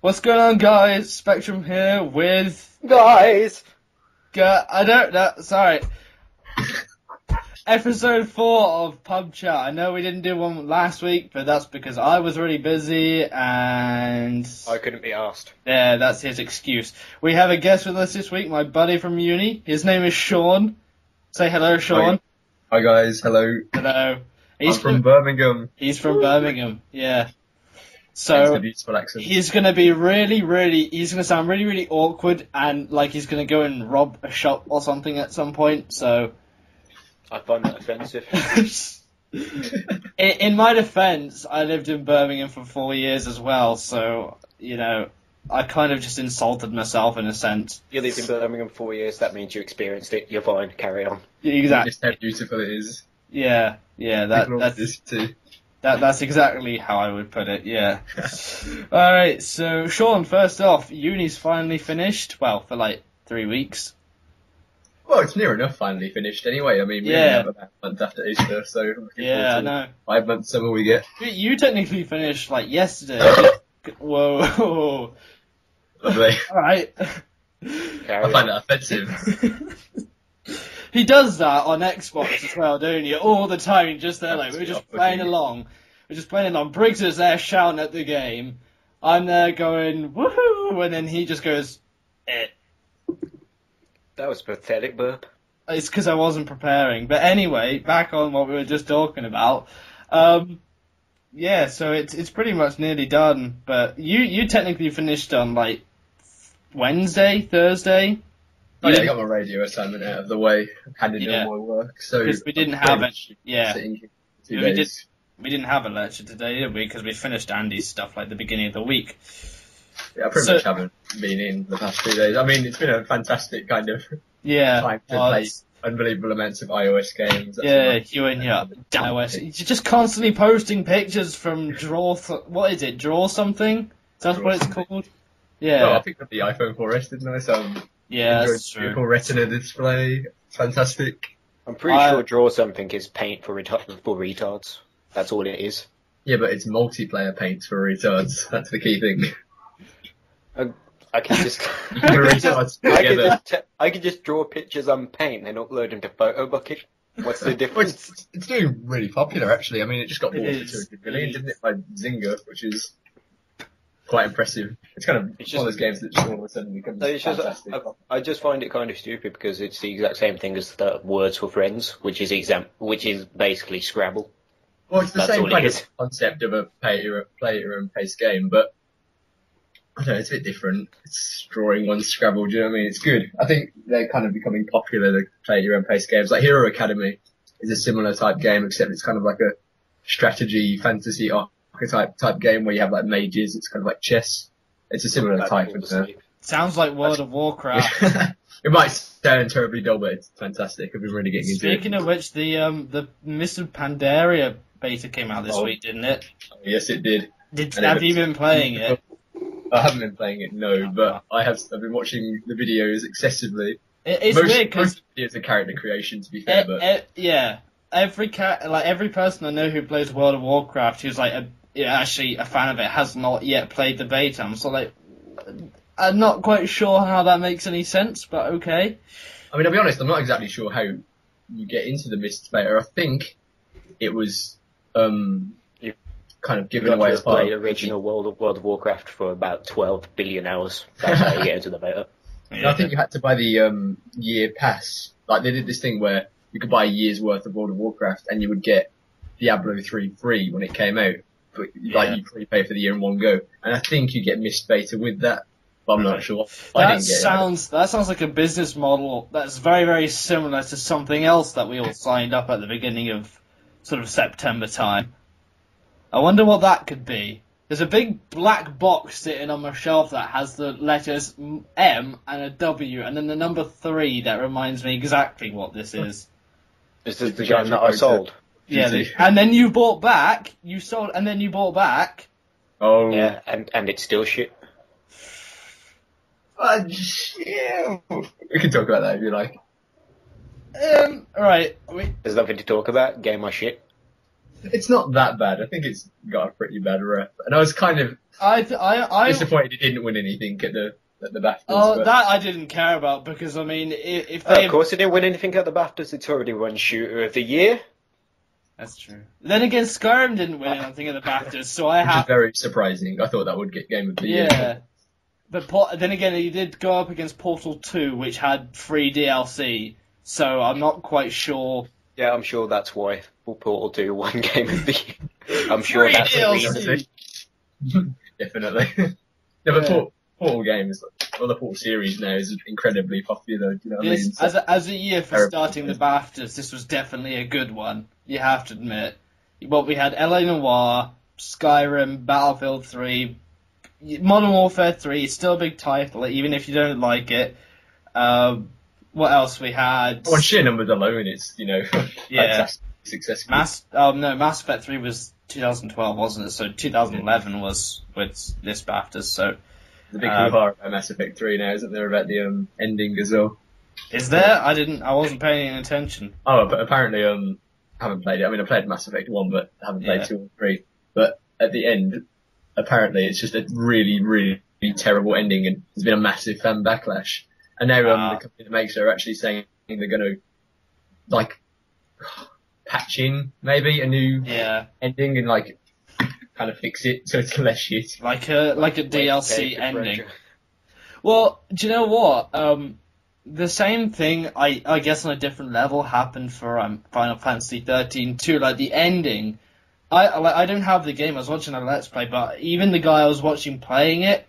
What's going on, guys? Spectrum here with... Guys! I don't know, sorry. Episode 4 of Pub Chat. I know we didn't do one last week, but that's because I was really busy and... I couldn't be asked. Yeah, that's his excuse. We have a guest with us this week, my buddy from uni. His name is Sean. Say hello, Sean. Hi guys, hello. Hello. I'm from Birmingham. He's from Birmingham, yeah. It's a So, beautiful accent. he's gonna be he's gonna sound really awkward and like he's gonna go and rob a shop or something at some point, so... I find that offensive. in my defense, I lived in Birmingham for 4 years as well, so, you know, I kind of just insulted myself in a sense. You lived in Birmingham for 4 years, that means you experienced it. You're fine, carry on. Exactly. Just how beautiful it is. Yeah, This too. that's exactly how I would put it, yeah. Alright, so, Sean, first off, uni's finally finished, well, for like 3 weeks. Well, it's near enough finally finished anyway. I mean, we only have about a month after Easter, so I'm looking Yeah, I forward know. to 5 months summer we get. You technically finished, like, yesterday. Whoa. Lovely. Alright. Carry I find on. that offensive. He does that on Xbox as well, don't you? All the time, you're just there, like, we're just playing along. Briggs is there shouting at the game. I'm there going, woohoo! And then he just goes, eh. That was a pathetic burp. It's because I wasn't preparing. But anyway, back on what we were just talking about. Yeah, so it's pretty much nearly done. But you technically finished on, like, Wednesday, Thursday? I got my radio assignment out of the way, handed in all my work, so... Because we didn't have it, sitting here 2 days. We didn't have a lecture today, did we? Because we finished Andy's stuff, like, the beginning of the week. Yeah, I pretty much haven't been in the past 2 days. I mean, it's been a fantastic kind of time to play unbelievable amounts of iOS games. That's you and your iOS. You're just constantly posting pictures from what is it? Draw something? That's what it's called? Yeah. Well, I picked up the iPhone 4S, didn't I? So yeah, that's true. Beautiful Retina display. Fantastic. I'm pretty sure Draw Something is paint for retards. That's all it is. Yeah, but it's multiplayer paint for retards. That's the key thing. I can just... I can just draw pictures on Paint and upload them to PhotoBucket. What's the difference? Well, it's doing really popular, actually. I mean, it just got bought for 200 million, didn't it, by Zynga, which is quite impressive. It's kind of one of those games that just all of a sudden becomes fantastic. I just find it kind of stupid because it's the exact same thing as the Words for Friends, which is basically Scrabble. Well, it's the same kind of concept of a play-your-own-pace game, but I don't know, it's a bit different. It's drawing one Scrabble, do you know what I mean? It's good. I think they're kind of becoming popular, the play-your-own-pace games. Like Hero Academy is a similar type game, except it's kind of like a strategy, fantasy archetype type game where you have like mages. It's kind of like chess. It's a similar type. Sounds like World of Warcraft. It might sound terribly dull, but it's fantastic. I've been really getting into it. Speaking of which, the Mists of Pandaria beta came out this week, didn't it? Oh, yes, it did. Have you been playing it? I haven't been playing it, no, but I've been watching the videos excessively. It's weird because it's a character creation, to be fair, but yeah, every person I know who plays World of Warcraft who's like actually a fan of it has not yet played the beta. I'm sort of like, I'm not quite sure how that makes any sense, but okay. I mean, I'll be honest, I'm not exactly sure how you get into the Mists beta. I think it was kind of given away as part of the original World of Warcraft for about 12 billion hours. That's how you get into the beta. Yeah. I think you had to buy the year pass. Like they did this thing where you could buy a year's worth of World of Warcraft and you would get Diablo 3 free when it came out. But like you prepay for the year in one go. And I think you get Mist beta with that. But I'm not sure. That sounds like a business model that's very similar to something else that we all signed up at the beginning of sort of September time. I wonder what that could be. There's a big black box sitting on my shelf that has the letters M and a W, and then the number 3 that reminds me exactly what this is. This is the game that I sold. Yeah, and then you bought back, you sold, and then you bought back. Oh. Yeah, and it's still shit. Yeah. We can talk about that if you like. Alright. There's nothing to talk about, game or shit. It's not that bad. I think it's got a pretty bad rep. And I was kind of I disappointed it didn't win anything at the BAFTAs. Oh, that I didn't care about because I mean, if they of course, it didn't win anything at the BAFTAs. It's already won Shooter of the Year. That's true. Then again, Skyrim didn't win anything at the BAFTAs, so which is very surprising. I thought that would get Game of the Year. Yeah. But then again, he did go up against Portal 2, which had free DLC, so I'm not quite sure. Yeah, I'm sure that's why Portal 2 won Game of the Year. I'm sure Free that's DLC. the reason. Definitely. No, but Portal games, or the Portal series now is incredibly popular. Do you know what I mean? As a year for starting the BAFTAs, this was definitely a good one. You have to admit. Well, we had LA Noire, Skyrim, Battlefield 3, Modern Warfare 3, still a big title, even if you don't like it. What else we had? On sheer numbers alone, it's, fantastic successful. Mass Effect 3 was 2012, wasn't it? So 2011 was with this BAFTAs, so... There's a big hoo-ha about Mass Effect 3 now, isn't there, about the ending as well? Is there? I wasn't paying any attention. Oh, but apparently, I haven't played it. I mean, I played Mass Effect 1, but I haven't played 2 or 3. But at the end, apparently, it's just a really, really terrible ending, and there's been a massive fan backlash. And now the company that makes it are actually saying they're going to, patch in, maybe, a new ending and, kind of fix it so it's less shit. Like a DLC ending. Well, do you know what? The same thing, I guess on a different level, happened for Final Fantasy 13 too. Like the ending, I don't have the game. I was watching a Let's Play, but even the guy I was watching playing it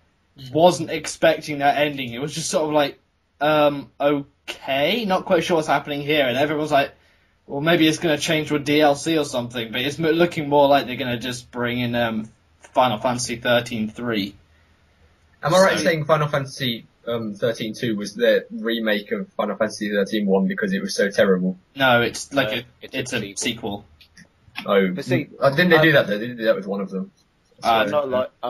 wasn't expecting that ending. It was just sort of like, okay, not quite sure what's happening here, and everyone was like, well, maybe it's going to change with DLC or something, but it's looking more like they're going to just bring in Final Fantasy 13-3. Am I right in saying Final Fantasy 13-2 was the remake of Final Fantasy 13-1 because it was so terrible? No, it's it's a sequel. Oh, didn't they do that though? They didn't do that with one of them. I'm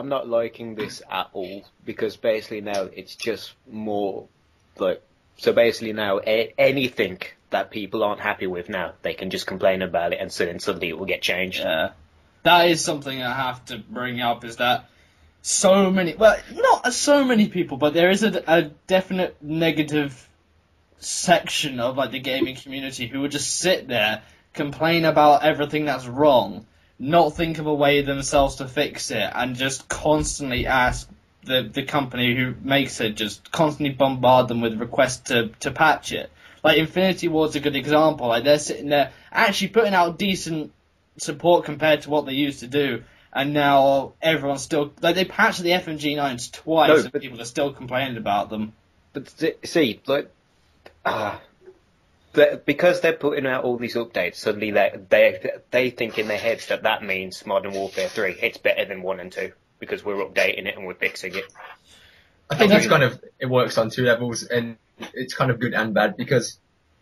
not liking this at all because basically now it's just more so basically now anything that people aren't happy with now, they can just complain about it and suddenly it will get changed. Yeah. That is something I have to bring up, is that so many, well, not so many people, but there is a definite negative section of the gaming community who would just sit there, complain about everything that's wrong, not think of a way themselves to fix it, and just constantly ask the company who makes it, just constantly bombard them with requests to patch it. Like, Infinity Ward's a good example. Like, they're sitting there actually putting out decent support compared to what they used to do, and now everyone's still... they patched the FMG9s twice, and people are still complaining about them. But see, because they're putting out all these updates, suddenly they think in their heads that means Modern Warfare 3, it's better than 1 and 2, because we're updating it and we're fixing it. I think it works on two levels, and it's kind of good and bad, because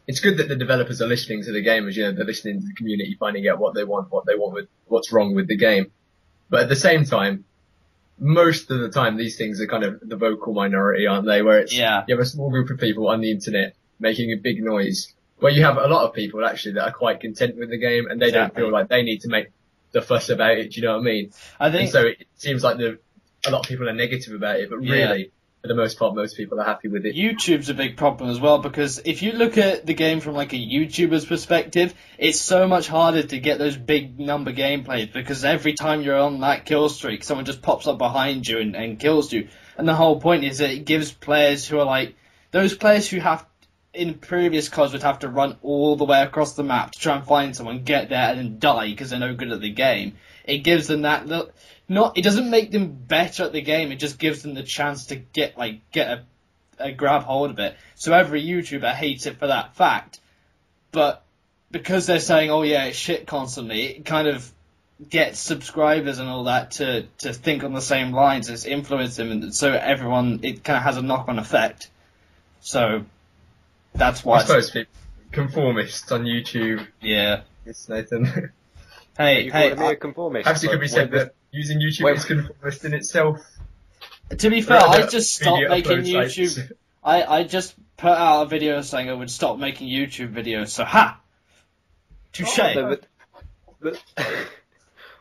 it's good that the developers are listening to the gamers, they're listening to the community, finding out what they want with what's wrong with the game. But at the same time, most of the time these things are kind of the vocal minority, aren't they? Where you have a small group of people on the internet making a big noise, where you have a lot of people actually that are quite content with the game, and they don't feel like they need to make the fuss about it, do you know what I mean? And so it seems like a lot of people are negative about it, but really, for the most part, most people are happy with it. YouTube's a big problem as well, because if you look at the game from a YouTuber's perspective, it's so much harder to get those big number gameplays, because every time you're on that kill streak, someone just pops up behind you and kills you. And the whole point is that it gives players who are those players who have, in previous CODs, would have to run all the way across the map to try and find someone, get there, and then die because they're no good at the game. It gives them that... it doesn't make them better at the game, it just gives them the chance to get a grab hold of it. So every YouTuber hates it for that fact. But because they're saying, oh yeah, it's shit constantly, it kind of gets subscribers and all that to think on the same lines. It's influenced them, and so it kind of has a knock-on effect. So that's why... I suppose conformists on YouTube. Yeah. It's Nathan. Hey, a conformist. Perhaps it could be said that using YouTube is conformist in itself. To be fair, I just stopped making YouTube. I just put out a video saying I would stop making YouTube videos. So touche. But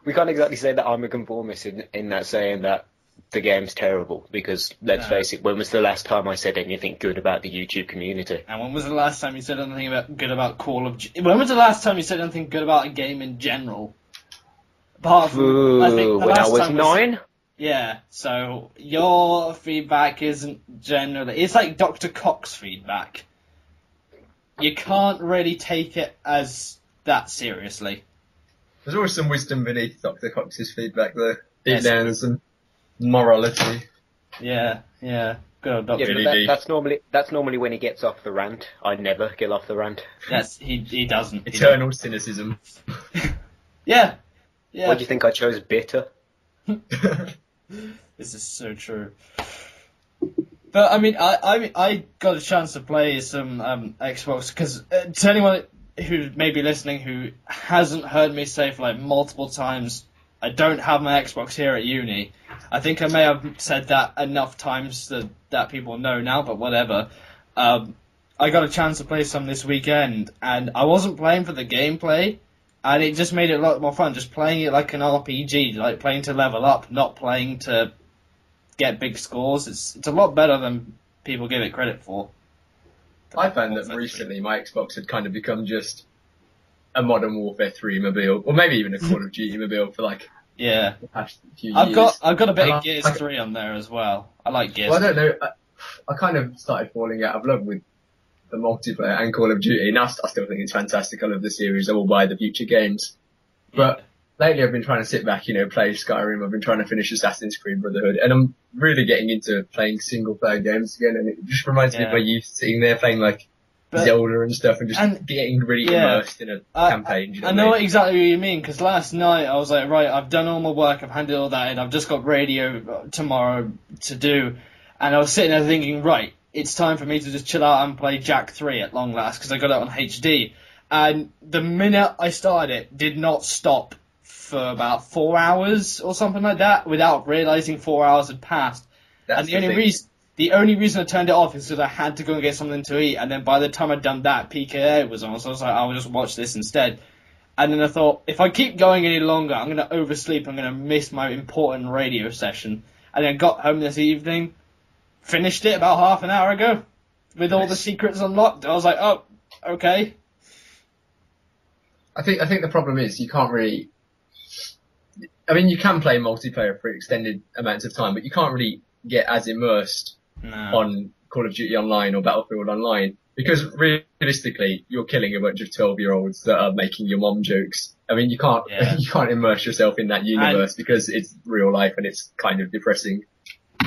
we can't exactly say that I'm a conformist in that saying that the game's terrible, because let's face it, when was the last time I said anything good about the YouTube community? And when was the last time you said anything good about Call of Duty? When was the last time you said anything good about a game in general? Apart from, I think the when I last was time 9? Yeah, so your feedback isn't generally... It's like Dr. Cox's feedback. You can't really take it as that seriously. There's always some wisdom beneath Dr. Cox's feedback there. Deep Yes. down, there's some morality. Yeah. Good old Dr. Yeah, but that's normally when he gets off the rant. I never get off the rant. Yes, he doesn't. Eternal cynicism. Yeah. Why do you think I chose bitter? This is so true. But I mean, I got a chance to play some Xbox, because to anyone who may be listening who hasn't heard me say for like multiple times, I don't have my Xbox here at uni. I think I may have said that enough times that people know now, but whatever. I got a chance to play some this weekend, and I wasn't playing for the gameplay, and it just made it a lot more fun, just playing it like an RPG, like playing to level up, not playing to get big scores. It's a lot better than people give it credit for. I found that recently my Xbox had kind of become just a Modern Warfare 3 mobile, or maybe even a Call of Duty mobile for like the past few years. I've got a bit of Gears 3 on there as well. I like Gears. Well, I don't know. I kind of started falling out of love with the multiplayer and Call of Duty. Now I still think it's fantastic. I love the series. I will buy the future games. But lately I've been trying to sit back, play Skyrim. I've been trying to finish Assassin's Creed Brotherhood, and I'm really getting into playing single player games again. And it just reminds me of my youth, sitting there playing like Zelda and stuff, and just getting really immersed in a campaign. I know exactly what you mean, because last night I was like, right, I've done all my work, I've handed all that in, I've just got radio tomorrow to do, and I was sitting there thinking, right, it's time for me to just chill out and play Jak 3 at long last, because I got it on HD. And the minute I started it, did not stop for about 4 hours or something like that, without realising 4 hours had passed. And the only reason I turned it off is because I had to go and get something to eat, and then by the time I'd done that, PKA was on, so I was like, I'll just watch this instead. And then I thought, if I keep going any longer, I'm going to oversleep, I'm going to miss my important radio session. And then got home this evening, finished it about half an hour ago, with all the secrets unlocked. I was like, oh, okay. I think the problem is you can't really... I mean, you can play multiplayer for extended amounts of time, but you can't really get as immersed on Call of Duty Online or Battlefield Online, because realistically, you're killing a bunch of 12-year-olds that are making your mom jokes. I mean, you can't immerse yourself in that universe because it's real life and it's kind of depressing.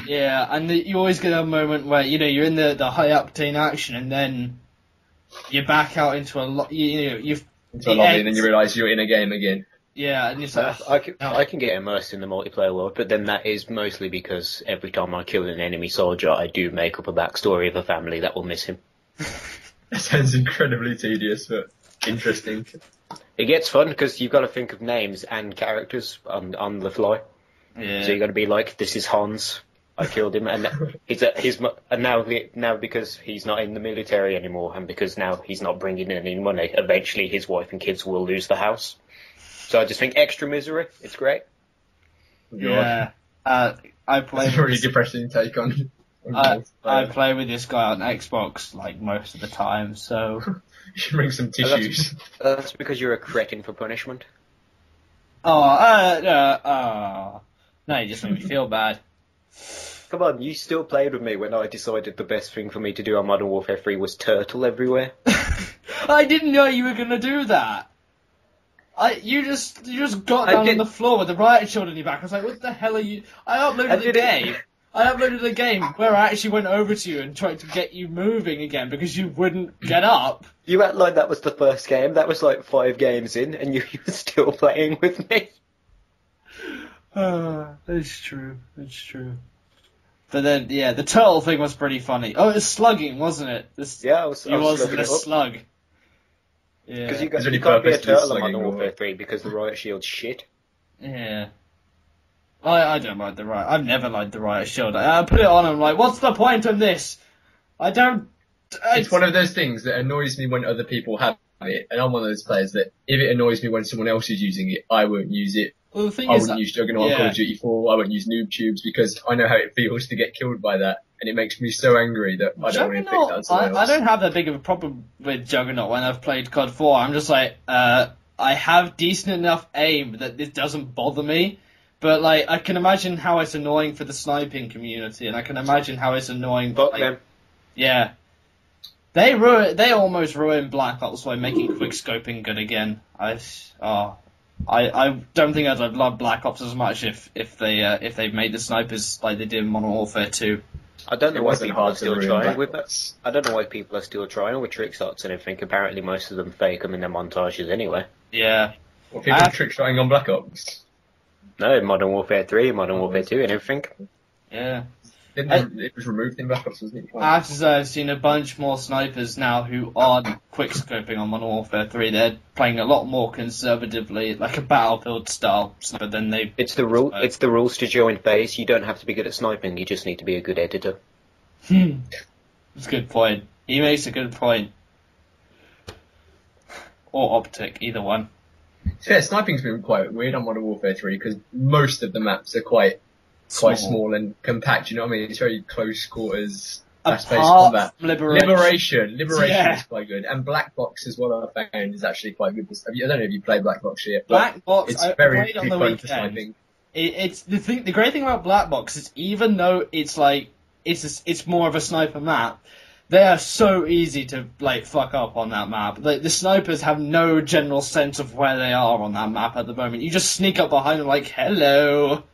Yeah, and you always get a moment where, you're in the high-octane action, and then you're back out into a lobby, and then you realise you're in a game again. Yeah, and it's like... I can get immersed in the multiplayer world, but then that is mostly because every time I kill an enemy soldier, I do make up a backstory of a family that will miss him. That sounds incredibly tedious, but interesting. It gets fun because you've got to think of names and characters on the fly. Yeah. So you've got to be like, this is Hans. I killed him, and now because he's not in the military anymore, and because now he's not bringing in any money, eventually his wife and kids will lose the house. So I just think extra misery. It's great. Yeah. I play. That's a really depressing take on. I play with this guy on Xbox like most of the time, so. You should bring some tissues. That's because you're a cretin for punishment. No, you just made me feel bad. Come on, you still played with me when I decided the best thing for me to do on Modern Warfare 3 was turtle everywhere. I didn't know you were gonna do that. You just got down on the floor with the riot shield on your back. I was like, what the hell are you... I uploaded a game where I actually went over to you and tried to get you moving again because you wouldn't get up. You act like that was the first game. That was like 5 games in, and you were still playing with me. That's true. But then, the turtle thing was pretty funny. Oh, it was slugging, wasn't it? I was a slug. Yeah. Because you can't be a turtle on Modern Warfare 3 because the riot shield's shit. Yeah. I don't like the riot. I've never liked the riot shield. I put it on and I'm like, what's the point of this? It's one of those things that annoys me when other people have it, and I'm one of those players that if it annoys me when someone else is using it, I won't use it. Well, the thing I is, wouldn't use Juggernaut on Call of Duty 4. I wouldn't use noob tubes because I know how it feels to get killed by that, and it makes me so angry that I don't want to pick that on someone else. I don't have that big of a problem with Juggernaut when I've played COD 4. I'm just like, I have decent enough aim that this doesn't bother me. But like, I can imagine how it's annoying for the sniping community, and I can imagine how it's annoying. Fuck them. Yeah, they almost ruined Black Ops by making quick scoping good again. I don't think I'd love Black Ops as much if they made the snipers like they did in Modern Warfare 2. I don't know why people are still trying with that. I don't know why people are still trying with trick shots and everything. Apparently, most of them fake them in their montages anyway. Yeah. Well, people are trick shotting on Black Ops. No, Modern Warfare 3, Modern Warfare 2, and everything. Yeah. It was removed in Black Ops, wasn't it? I have to say, I've seen a bunch more snipers now who aren't quick scoping on Modern Warfare 3. They're playing a lot more conservatively, like a Battlefield style sniper than they. It's the rule. It's the rules to join FaZe. You don't have to be good at sniping. You just need to be a good editor. That's a good point. He makes a good point. Or Optic, either one. Yeah, sniping's been quite weird on Modern Warfare 3 because most of the maps are quite small and compact. You know what I mean? It's very close quarters, fast-paced combat. Liberation is quite good, and Black Box as well. I found is actually quite good. I don't know if you played Black Box yet. Black Box, it's very good fun for sniping. It's the great thing about Black Box is even though it's like it's more of a sniper map. They are so easy to like fuck up on that map. Like, the snipers have no general sense of where they are on that map at the moment. You just sneak up behind them like, hello,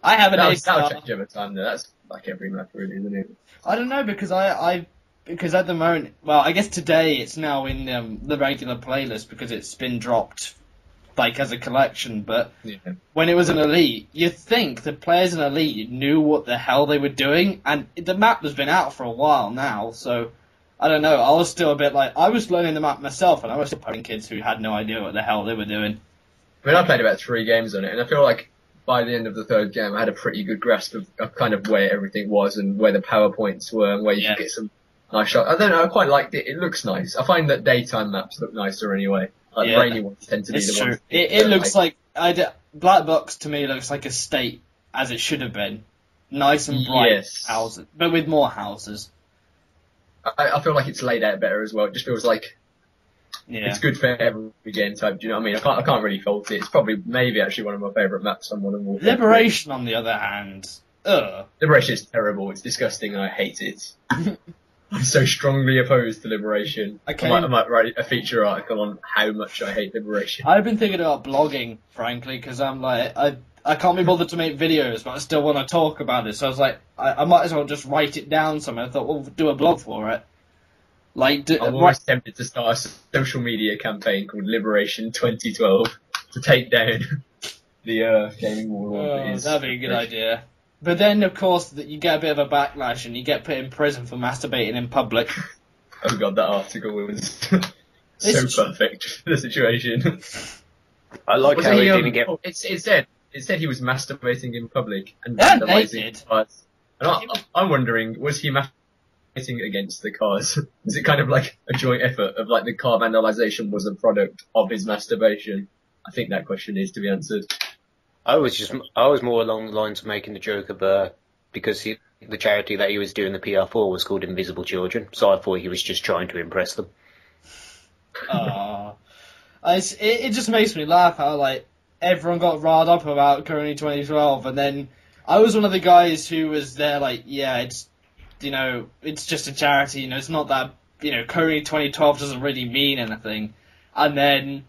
I have an ace. That'll change over time though. That's like every map really, isn't it? I don't know because because at the moment, well, I guess today it's now in the regular playlist because it's been dropped like as a collection, but when it was an Elite, you'd think the players in Elite knew what the hell they were doing, and the map has been out for a while now, so I don't know, I was still a bit like, I was learning the map myself, and I was still playing kids who had no idea what the hell they were doing. I mean, I played about 3 games on it, and I feel like by the end of the 3rd game, I had a pretty good grasp of kind of where everything was, and where the power points were, and where you could get some nice shots. I don't know, I quite liked it, it looks nice. I find that daytime maps look nicer anyway. Like the rainy ones tend to be the ones. It looks like Black Box to me looks like a state as it should have been, nice and bright houses, but with more houses. I feel like it's laid out better as well. It just feels like it's good for every game type. Do you know what I mean? I can't really fault it. It's probably maybe actually one of my favourite maps on Modern Warfare. Liberation, on the other hand, Liberation is terrible. It's disgusting. And I hate it. I'm so strongly opposed to Liberation. I might write a feature article on how much I hate Liberation. I've been thinking about blogging, frankly, because I'm like, I can't be bothered to make videos, but I still want to talk about it. So I was like, I might as well just write it down somewhere. I thought, well, do a blog for it. Like, I'm always tempted to start a social media campaign called Liberation 2012 to take down the gaming war. That'd be a good idea. But then, of course, you get a bit of a backlash and you get put in prison for masturbating in public. Oh god, that article was so perfect for the situation. I like how he didn't get... It said he was masturbating in public and vandalising cars. And I'm wondering, was he masturbating against the cars? Is it kind of like a joint effort of like the car vandalisation was a product of his masturbation? I think that question needs to be answered. I was more along the lines of making the joke of because the charity that he was doing the PR for was called Invisible Children, so I thought he was just trying to impress them. It just makes me laugh how like everyone got riled up about Kony 2012, and then I was one of the guys who was there like, yeah, it's it's just a charity, it's not that Kony 2012 doesn't really mean anything, and then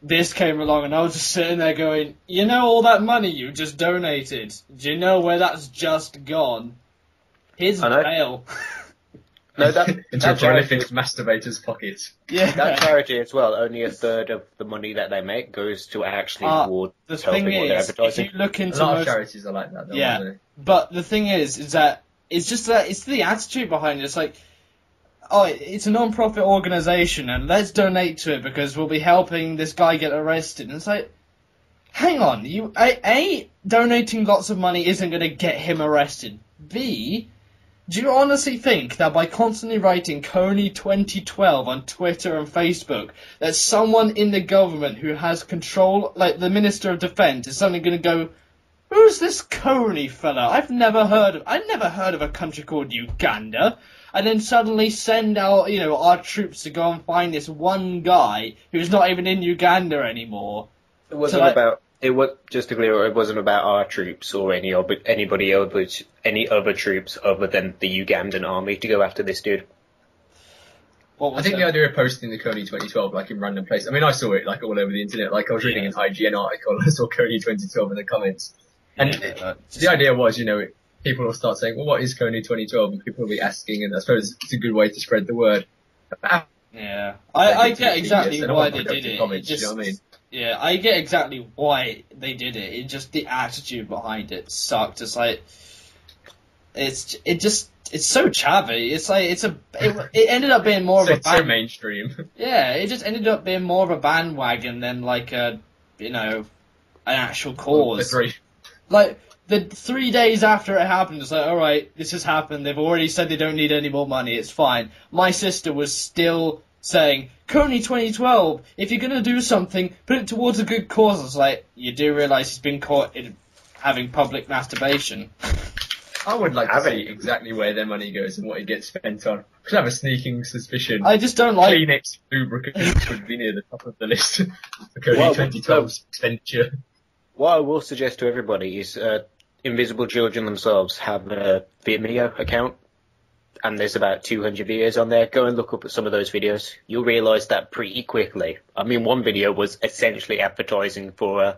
this came along and I was just sitting there going, all that money you just donated, do you know where that's just gone? Here's a bail. No, into a prolific masturbator's pockets. Yeah. That charity as well, only a third of the money that they make goes to actually reward helping what they're advertising. If you look into a lot of charities are like that, though, aren't they? But the thing is that it's the attitude behind it. It's like, it's a non-profit organisation and let's donate to it because we'll be helping this guy get arrested. And it's like, hang on, donating lots of money isn't going to get him arrested. B, Do you honestly think that by constantly writing Kony 2012 on Twitter and Facebook, that someone in the government who has control, like the Minister of Defence, is suddenly going to go, who's this Kony fella? I've never heard of a country called Uganda. And then suddenly send out, our troops to go and find this one guy who's not even in Uganda anymore. It wasn't just to clear, it wasn't about our troops or any other troops other than the Ugandan army to go after this dude. I think the idea of posting the Kony 2012 like in random places. I mean, I saw it like all over the internet. Like I was reading an IGN article, and I saw Kony 2012 in the comments, and the idea was, people will start saying, well, what is Kony 2012? And people will be asking, and I suppose it's a good way to spread the word. Yeah. I get exactly why they did it. Comments, you know what I mean? Yeah, I get exactly why they did it. It just, the attitude behind it sucked. It's like, it's so chavvy. It's like, it ended up being more of a so mainstream. Yeah, it just ended up being more of a bandwagon than like an actual cause. Like, the 3 days after it happened, it's like, alright, this has happened, they've already said they don't need any more money, it's fine. My sister was still saying, Kony 2012, if you're gonna do something, put it towards a good cause. It's like, you do realise he's been caught in having public masturbation. I would like to see exactly where their money goes and what it gets spent on. I have a sneaking suspicion. I just don't like... Kleenex lubricants would be near the top of the list for Kony 2012's expenditure. What I will suggest to everybody is Invisible Children themselves have a Vimeo account, and there's about 200 videos on there. Go and look up at some of those videos. You'll realise that pretty quickly. I mean, one video was essentially advertising for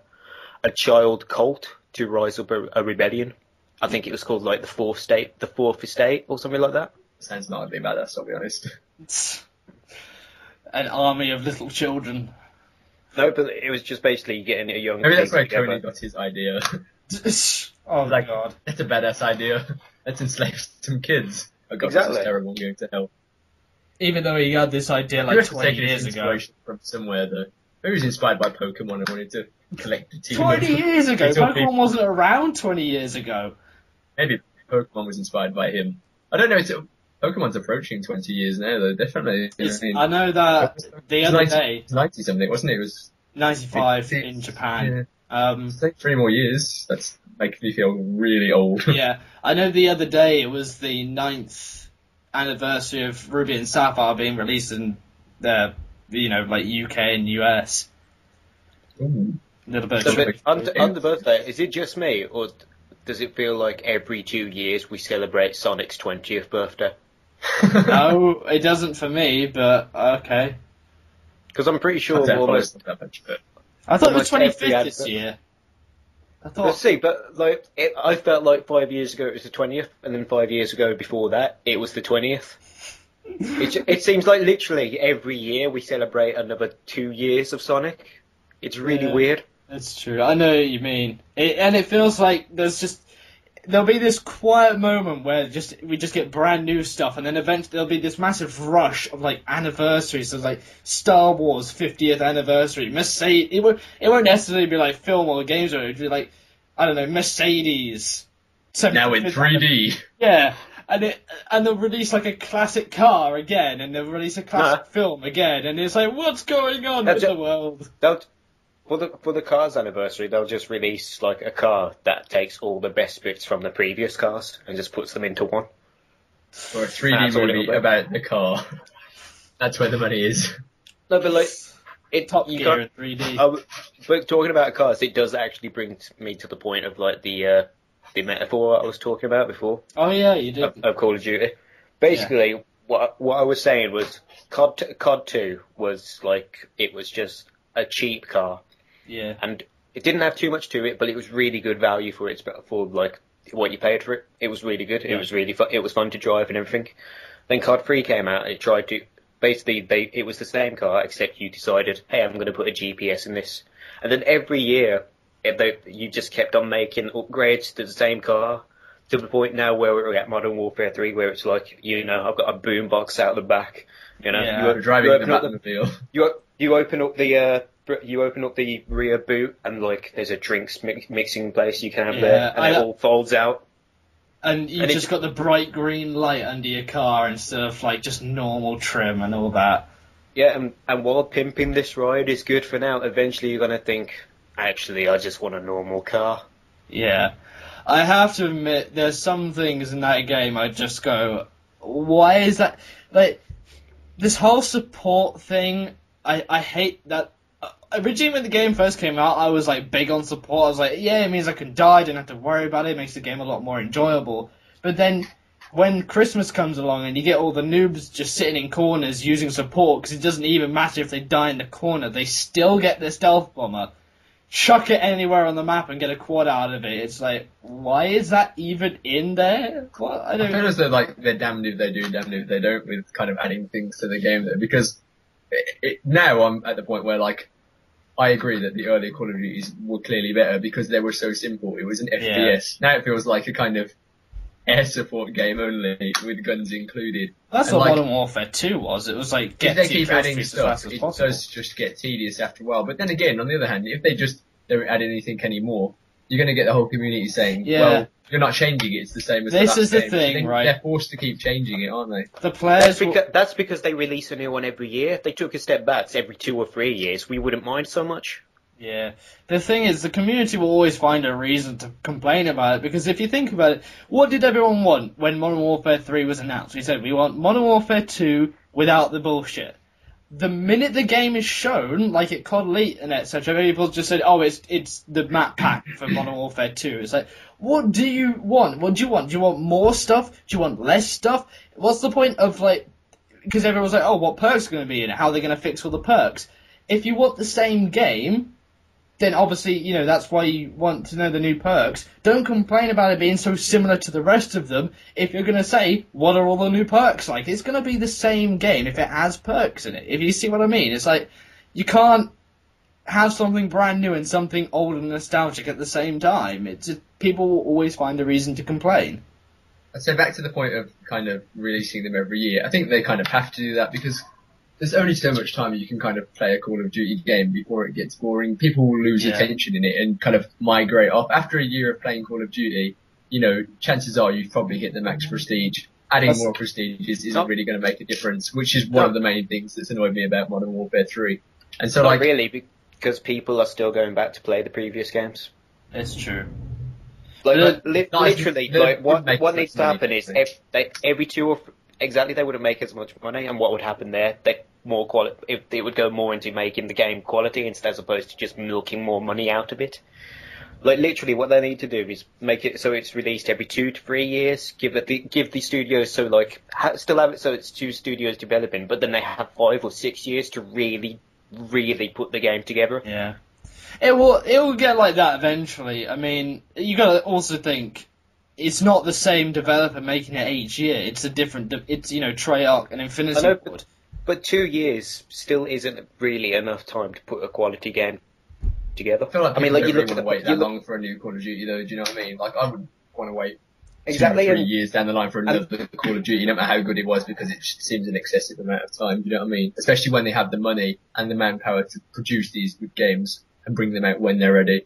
a child cult to rise up a rebellion. I think it was called like the Fourth Estate, or something like that. Sounds not a bit badass, I'll be honest. An army of little children. No, but it was just basically getting a young... Maybe that's where Kony got his idea. Oh my god. That's a badass idea. Let's enslave some kids. Oh god, exactly. This is terrible, I'm going to hell. Even though he had this idea like 20 years ago. From somewhere though. Maybe he was inspired by Pokemon and wanted to collect a team 20 years ago? Pokemon wasn't around 20 years ago. Maybe Pokemon was inspired by him. I don't know, Pokemon's approaching 20 years now though, definitely. I know that the other day... It was 90 something, wasn't it? It was... 95 in Japan. Yeah. It's like 3 more years. That's making me feel really old. Yeah, I know the other day it was the 9th anniversary of Ruby and Sapphire being released in the, like UK and US. Ooh. A little bit. So, on the birthday, is it just me, or does it feel like every 2 years we celebrate Sonic's 20th birthday? No, it doesn't for me, but okay. Because I'm pretty sure almost... I thought it was 25th this year. Let's see, but like I felt like 5 years ago it was the 20th, and then 5 years ago before that it was the 20th. It seems like literally every year we celebrate another 2 years of Sonic. It's really weird. It's true. I know what you mean. And it feels like there'll be this quiet moment where we just get brand new stuff, and then eventually there'll be this massive rush of like anniversaries. So like Star Wars 50th anniversary, Mercedes. It won't necessarily be like film or games, or it'd be like, I don't know, Mercedes. Now in 3D. Yeah, and they'll release like a classic car again, and they'll release a classic film again, and it's like, what's going on in the world? For the Cars anniversary, they'll just release like a car that takes all the best bits from the previous cars and just puts them into one. Or a 3D movie about the car. That's where the money is. No, but like Top Gear in 3D. But talking about cars, it does actually bring me to the point of like the metaphor I was talking about before. Oh yeah, you did. Of Call of Duty. Basically, what I was saying was COD 2 was like, it was just a cheap car. Yeah. And it didn't have too much to it, but it was really good value for like what you paid for it. It was really good. Yeah. It was really fun. It was fun to drive and everything. Then COD 3 came out, and it tried to it was the same car, except you decided, hey, I'm going to put a GPS in this. And then every year you just kept on making upgrades to the same car, to the point now where we're at Modern Warfare 3, where it's like, I've got a boombox out the back. You're driving the Batmobile. You open up the rear boot, and like there's a drinks mixing place you can have there, and it all folds out. And you just got the bright green light under your car instead of like just normal trim and all that. Yeah, and while pimping this ride is good for now, eventually you're going to think, actually, I just want a normal car. Yeah. I have to admit, there's some things in that game I just go, why is that? Like, this whole support thing, I hate that. Originally when the game first came out, I was like big on support. I was like, yeah, it means I can die, don't have to worry about it, it makes the game a lot more enjoyable. But then, when Christmas comes along and you get all the noobs just sitting in corners using support, because it doesn't even matter if they die in the corner, they still get their stealth bomber, chuck it anywhere on the map and get a quad out of it. It's like, why is that even in there? What? I feel as though like they're damned if they do, damned if they don't, with kind of adding things to the game there. Because now I'm at the point where like I agree that the earlier Call of Duties were clearly better because they were so simple. It was an FPS. Now it feels like a kind of air support game only with guns included. That's and what like, Modern Warfare 2 was. It was like, if they keep adding stuff, it does just get tedious after a while. But then again, on the other hand, if they just don't add anything anymore, you're going to get the whole community saying, well, you're not changing it, it's the same as this the last is the game. thing, right? They're forced to keep changing it, aren't they? The players that's because they release a new one every year. If they took a step back every 2 or 3 years, we wouldn't mind so much. Yeah. The thing is, the community will always find a reason to complain about it, because if you think about it, what did everyone want when Modern Warfare 3 was announced? We said, we want Modern Warfare 2 without the bullshit. The minute the game is shown, like at COD Elite and etc., people just said, oh, it's the map pack for Modern Warfare 2. It's like, what do you want? What do you want? Do you want more stuff? Do you want less stuff? What's the point of, like, because everyone's like, oh, what perks are going to be in it? How are they going to fix all the perks? If you want the same game, then obviously, you know, that's why you want to know the new perks. Don't complain about it being so similar to the rest of them if you're going to say, what are all the new perks like? It's going to be the same game if it has perks in it. If you see what I mean. It's like, you can't have something brand new and something old and nostalgic at the same time. It's just, people will always find a reason to complain. So back to the point of kind of releasing them every year, I think they kind of have to do that because there's only so much time you can kind of play a Call of Duty game before it gets boring. People will lose attention in it and kind of migrate off. After a year of playing Call of Duty, you know, chances are you've probably hit the max prestige. Adding more prestige isn't really going to make a difference, which is one of the main things that's annoyed me about Modern Warfare 3. And so, not really, because people are still going back to play the previous games. It's true. Like, literally, like what needs to happen is every 2 or exactly they wouldn't make as much money, and what would happen there? More quality. If it would go more into making the game quality instead as opposed to just milking more money out of it. Like literally, what they need to do is make it so it's released every 2 to 3 years. Give the studios still have it so it's 2 studios developing, but then they have 5 or 6 years to really put the game together. Yeah, it will get like that eventually. I mean, you got to also think. It's not the same developer making it each year. It's a different. It's, you know, Treyarch and Infinity Ward. But 2 years still isn't really enough time to put a quality game together. I feel like you don't want to wait that long for a new Call of Duty, though. Do you know what I mean? Like I would want to wait 2 or 3 years down the line for another Call of Duty, no matter how good it was, because it seems an excessive amount of time. Do you know what I mean? Especially when they have the money and the manpower to produce these good games and bring them out when they're ready.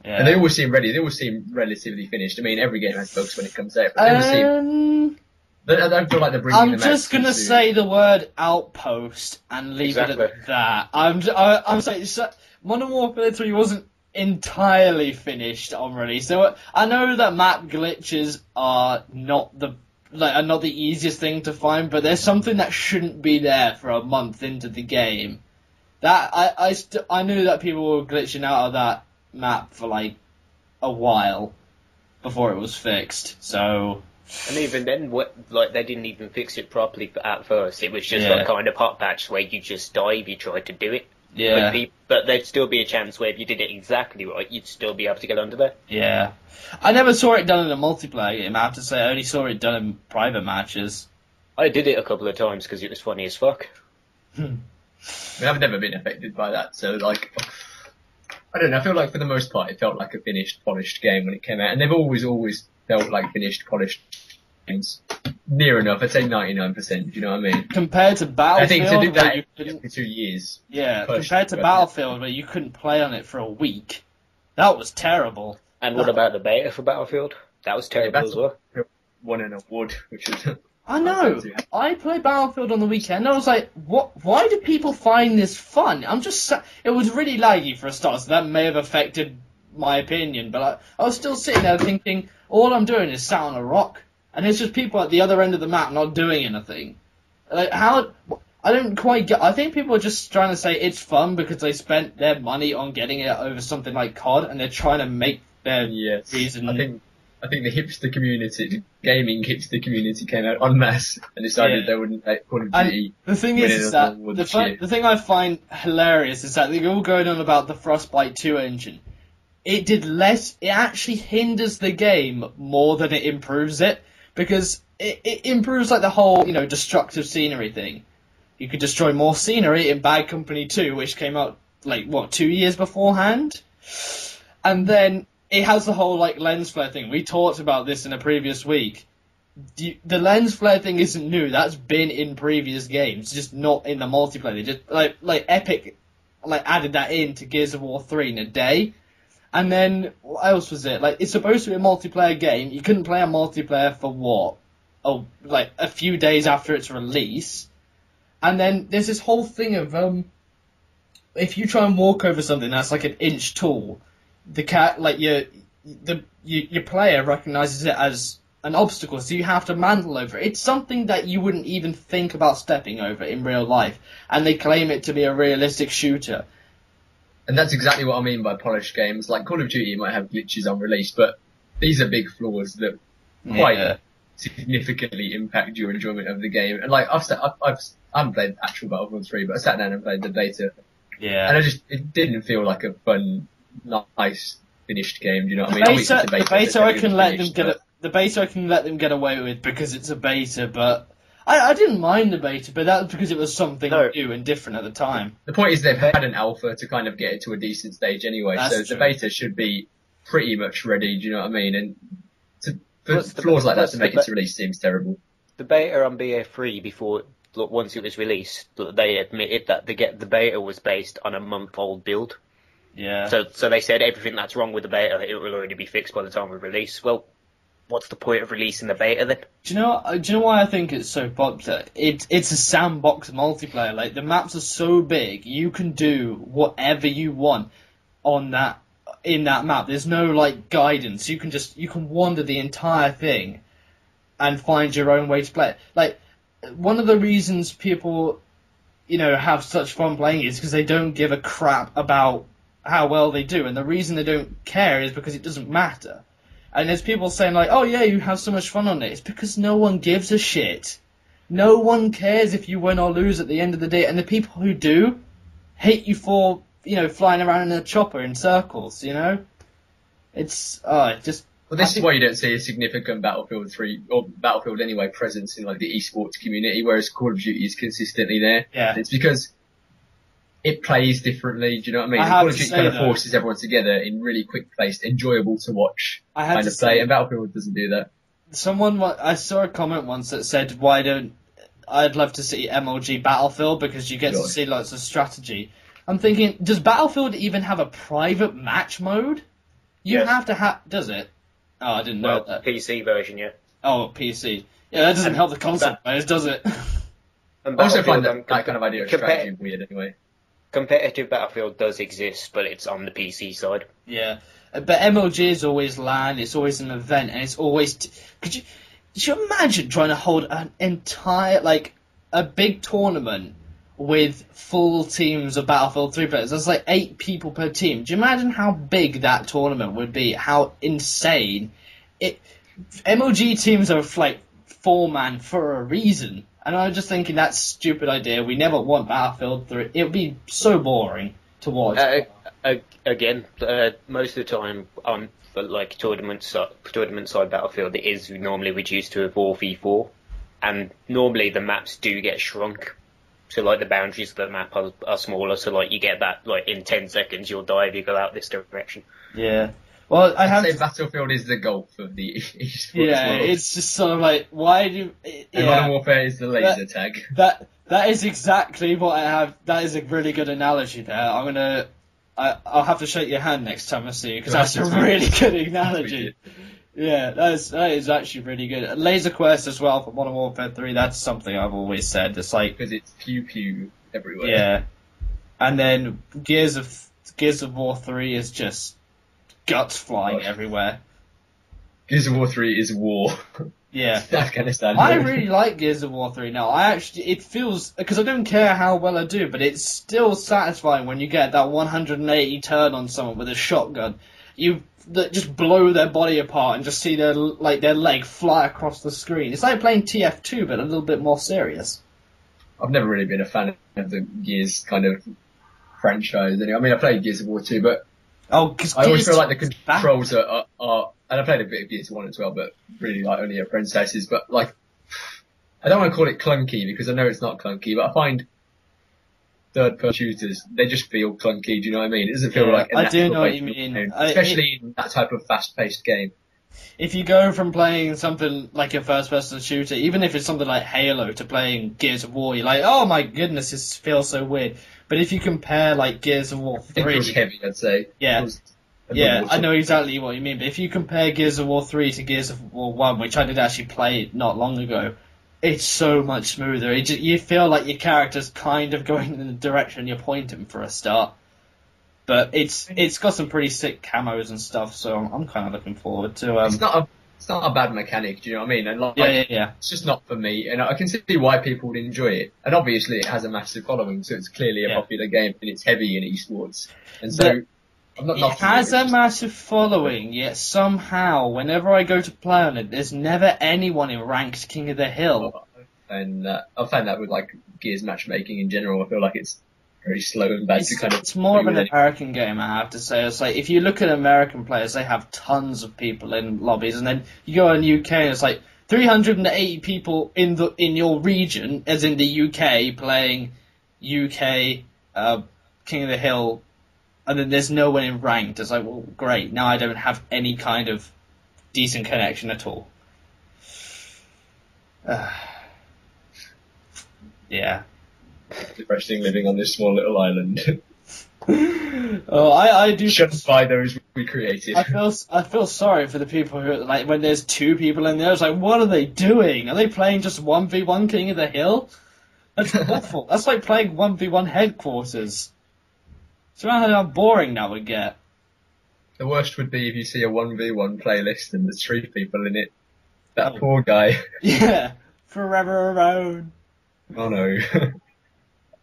Yeah. And they always seem ready. They always seem relatively finished. I mean, every game has bugs when it comes out. But they always seem. I don't feel like they're bringing them out. I'm just gonna say the word outpost and leave it at that. I'm saying Modern Warfare 3 wasn't entirely finished on release. So I know that map glitches are not the easiest thing to find, but there's something that shouldn't be there for a month into the game. That I knew that people were glitching out of that map for like a while before it was fixed. So, and even then, they didn't even fix it properly at first. It was just like kind of hot patch where you just die if you tried to do it. Yeah. But there'd still be a chance where if you did it exactly right, you'd still be able to get under there. Yeah. I never saw it done in a multiplayer game. I have to say, I only saw it done in private matches. I did it a couple of times because it was funny as fuck. I mean, I've never been affected by that, so like. I don't know, I feel like for the most part it felt like a finished, polished game when it came out, and they've always felt like finished, polished games. Near enough, I'd say 99%, do you know what I mean? Compared to Battlefield, I think to do that every 2 years. Yeah, compared to Battlefield, where you couldn't play on it for a week, that was terrible. And what about the beta for Battlefield? That was terrible as well. won an award, which is. I know. I played Battlefield on the weekend. I was like, "What? Why do people find this fun?" It was really laggy for a start, so that may have affected my opinion. But I was still sitting there thinking, all I'm doing is sat on a rock, and it's just people at the other end of the map not doing anything. Like how? I don't quite get. I think people are just trying to say it's fun because they spent their money on getting it over something like COD, and they're trying to make their reason. I think the hipster community, gaming hipster community, came out en masse and decided they wouldn't let Call of Duty. And the thing is that the thing I find hilarious is that they're all going on about the Frostbite 2 engine. It did less. It actually hinders the game more than it improves it, because it improves like the whole destructive scenery thing. You could destroy more scenery in Bad Company 2, which came out 2 years beforehand, and then. It has the whole lens flare thing. We talked about this in a previous week. The lens flare thing isn't new. That's been in previous games, just not in the multiplayer. They just Epic added that in to Gears of War 3 in a day. And then what else was it? It's supposed to be a multiplayer game. You couldn't play a multiplayer for what? Oh, a few days after its release. And then there's this whole thing of if you try and walk over something that's like an inch tall. Your player recognizes it as an obstacle, so you have to mantle over it. It's something that you wouldn't even think about stepping over in real life, and they claim it to be a realistic shooter. And that's exactly what I mean by polished games. Like Call of Duty might have glitches on release, but these are big flaws that quite significantly impact your enjoyment of the game. And I haven't played actual Battlefield 3, but I sat down and played the beta. Yeah. And it didn't feel like a fun, nice finished game. Do you know what I mean? The beta I can let them get away with because it's a beta, but I didn't mind the beta, but that was because it was something new and different at the time. The point is they've had an alpha to kind of get it to a decent stage anyway, the beta should be pretty much ready. Do you know what I mean? And for flaws like that to make it to release seems terrible. The beta on BF3 once it was released, they admitted that the beta was based on a month-old build. Yeah. So they said everything that's wrong with the beta, it will already be fixed by the time of release. Well, what's the point of releasing the beta then? Do you know why I think it's so popular? It's a sandbox multiplayer. The maps are so big, you can do whatever you want in that map. There's no guidance. You can wander the entire thing and find your own way to play it. One of the reasons people have such fun playing it is because they don't give a crap about how well they do, and the reason they don't care is because it doesn't matter. And there's people saying oh yeah, you have so much fun on it. It's because no one gives a shit. No one cares if you win or lose at the end of the day, and the people who do hate you for flying around in a chopper in circles. It's just. Well, this is why you don't see a significant Battlefield 3 or Battlefield anyway presence in the esports community, whereas Call of Duty is consistently there. Yeah. It's because it plays differently. Do you know what I mean? Call of Duty kind of forces everyone together in really quick-paced, enjoyable to watch kind of play, and Battlefield doesn't do that. I saw a comment once that said, I'd love to see MLG Battlefield because you get to see lots of strategy. I'm thinking, does Battlefield even have a private match mode? You have to have, does it? Oh, I didn't know that. PC version, yeah. Oh, PC. Yeah, that doesn't help the console players, does it? I also find that kind of idea of strategy weird anyway. Competitive Battlefield does exist, but it's on the PC side. Yeah, but MLG is always LAN, it's always an event, and it's always... Could you imagine trying to hold an entire, a big tournament with full teams of Battlefield 3 players? There's 8 people per team. Do you imagine how big that tournament would be? How insane? MLG teams are 4-man for a reason. And I was just thinking, that's a stupid idea. We never want Battlefield 3. It would be so boring to watch. Again, most of the time on tournament side Battlefield, it is normally reduced to a 4v4. And normally the maps do get shrunk. So the boundaries of the map are smaller. So you get that in 10 seconds you'll die if you go out this direction. Yeah. Well, I'd say Battlefield is the golf of the esports world. It's just sort of why do... And Modern Warfare is the laser tag. That is exactly what I have. That is a really good analogy there. I'll have to shake your hand next time I see you, because that's a really good analogy. Yeah, that is actually really good. Laser Quest as well for Modern Warfare 3. That's something I've always said. It's like, Because it's pew pew everywhere. yeah, and then Gears of War 3 is just guts flying everywhere. Gears of War 3 is war. Yeah. Afghanistan. I really like Gears of War 3 now. It feels, because I don't care how well I do, but it's still satisfying when you get that 180 turn on someone with a shotgun. That just blow their body apart and just see their leg fly across the screen. It's like playing TF2, but a little bit more serious. I've never really been a fan of the Gears kind of franchise. Anyway. I mean, I played Gears of War 2, but I always feel like the controls are and I played a bit of Gears 1 as well, but really like only at friends' houses. But like, I don't want to call it clunky because I know it's not clunky, but I find third-person shooters, they just feel clunky. Do you know what I mean? It doesn't feel like a I do know what pace you mean. game, especially in that type of fast-paced game. If you go from playing something like a first-person shooter, even if it's something like Halo, to playing Gears of War, you're like, oh my goodness, this feels so weird. But if you compare like Gears of War 3, it feels heavy, I'd say. Yeah. I know exactly what you mean. But if you compare Gears of War 3 to Gears of War 1, which I did actually play not long ago, it's so much smoother. You feel like your character's kind of going in the direction you're pointing for a start. But it's got some pretty sick camos and stuff, so I'm kind of looking forward to. It's not a bad mechanic, do you know what I mean? And like, yeah. It's just not for me, and I can see why people would enjoy it. And obviously, it has a massive following, so it's clearly a popular game, and it's heavy in esports. And so, it has a massive following, yet somehow, whenever I go to play on it, there's never anyone in ranked King of the Hill. And I find that with like Gears matchmaking in general, I feel like it's very slow and bad to kind of. It's more of an American game, I have to say. It's like if you look at American players, they have tons of people in lobbies, and then you go in UK, and it's like 380 people in your region, as in the UK, playing UK King of the Hill. And then there's no one in ranked. It's like, well, great. Now I don't have any kind of decent connection at all. Yeah. Depressing living on this small little island. Oh, I do. Shunned by those we created. I feel sorry for the people who, like, when there's two people in there, it's like, what are they doing? Are they playing just 1v1 King of the Hill? That's awful. That's like playing 1v1 Headquarters. So how boring that would get. The worst would be if you see a 1v1 playlist and there's 3 people in it. That poor guy. Yeah. Forever alone. Oh no.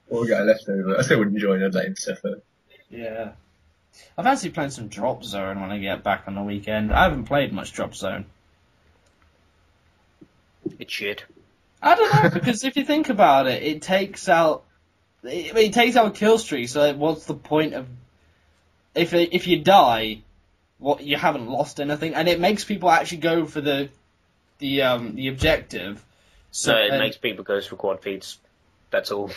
Poor guy left over. I still wouldn't join, I'd let him suffer. Yeah. I fancy playing some Drop Zone when I get back on the weekend. I haven't played much Drop Zone. It's shit. I don't know, because if you think about it, it takes out kill streaks, so what's the point of... If you die, you haven't lost anything, and it makes people actually go for the objective. So it makes people go for quad feeds. That's all.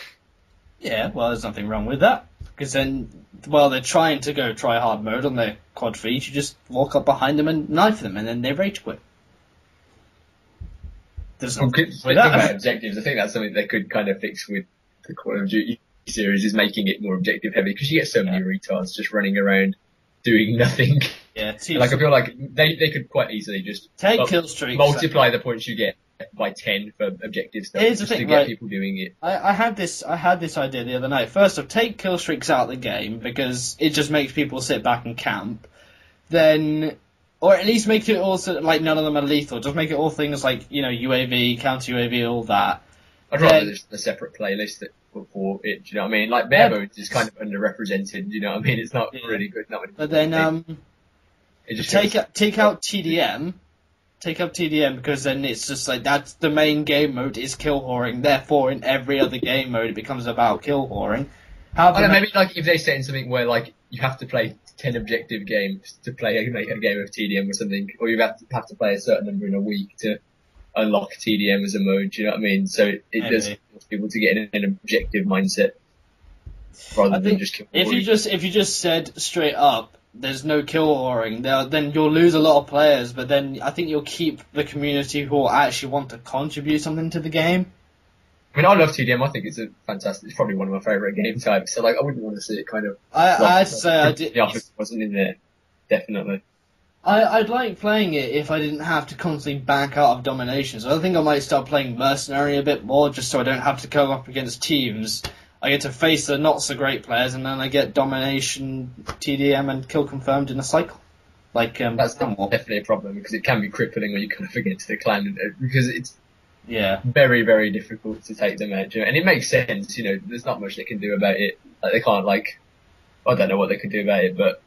Yeah, well, there's nothing wrong with that. Because then, while they're trying to go try hard mode on their quad feeds, you just walk up behind them and knife them, and then they rage quit. There's no about objectives. I think that's something they could kind of fix with the Call of Duty series, is making it more objective heavy, because you get so many retards just running around doing nothing. Yeah, like I feel like they could quite easily just take kill streaks, multiply the points you get by 10 for objective stuff. Here's the thing, to get people doing it. I had this idea the other night. First off, take kill streaks out of the game, because it just makes people sit back and camp. Then, or at least make it also like none of them are lethal. Just make it all things like, you know, UAV, counter UAV, all that. I'd rather just a separate playlist for it. Do you know what I mean? Like bare bones is kind of underrepresented. Do you know what I mean? It's not really good. But then it just take out TDM. Take up TDM, because then it's just like that's the main game mode is kill whoring. Therefore, in every other game mode, it becomes about kill whoring. Maybe like if they set in something where like you have to play 10 objective games to play a game of TDM or something, or you have to play a certain number in a week to unlock TDM as a mode. Do you know what I mean? So it does force people to get in an objective mindset rather than just kill whoring. If you just said straight up, there's no kill whoring, then you'll lose a lot of players, but then I think you'll keep the community who actually want to contribute something to the game. I mean, I love TDM. I think it's it's probably one of my favourite game types. So, like, I wouldn't want to see it kind of. I had to say, The office wasn't in there, definitely. I'd like playing it if I didn't have to constantly back out of domination. So I think I might start playing Mercenary a bit more, just so I don't have to go up against teams. I get to face the not so great players, and then I get domination, TDM, and kill confirmed in a cycle. That's definitely a problem, because it can be crippling when you kind of against the clan, because it's Yeah. very, very difficult to take them out. And it makes sense, you know, there's not much they can do about it. Like, they can't, like, I don't know what they could do about it, but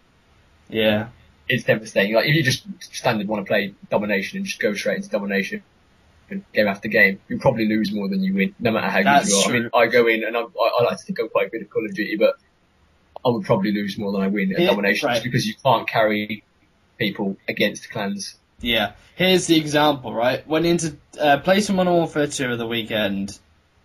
Yeah. it's devastating. Like, if you just standard want to play domination and just go straight into domination, game after game, you probably lose more than you win, no matter how good you are. True. I mean, I go in and I like to think I'm quite good at Call of Duty, but I would probably lose more than I win at domination, just because you can't carry people against clans. Yeah. Here's the example, right? Went into played some Modern Warfare 2 at the weekend.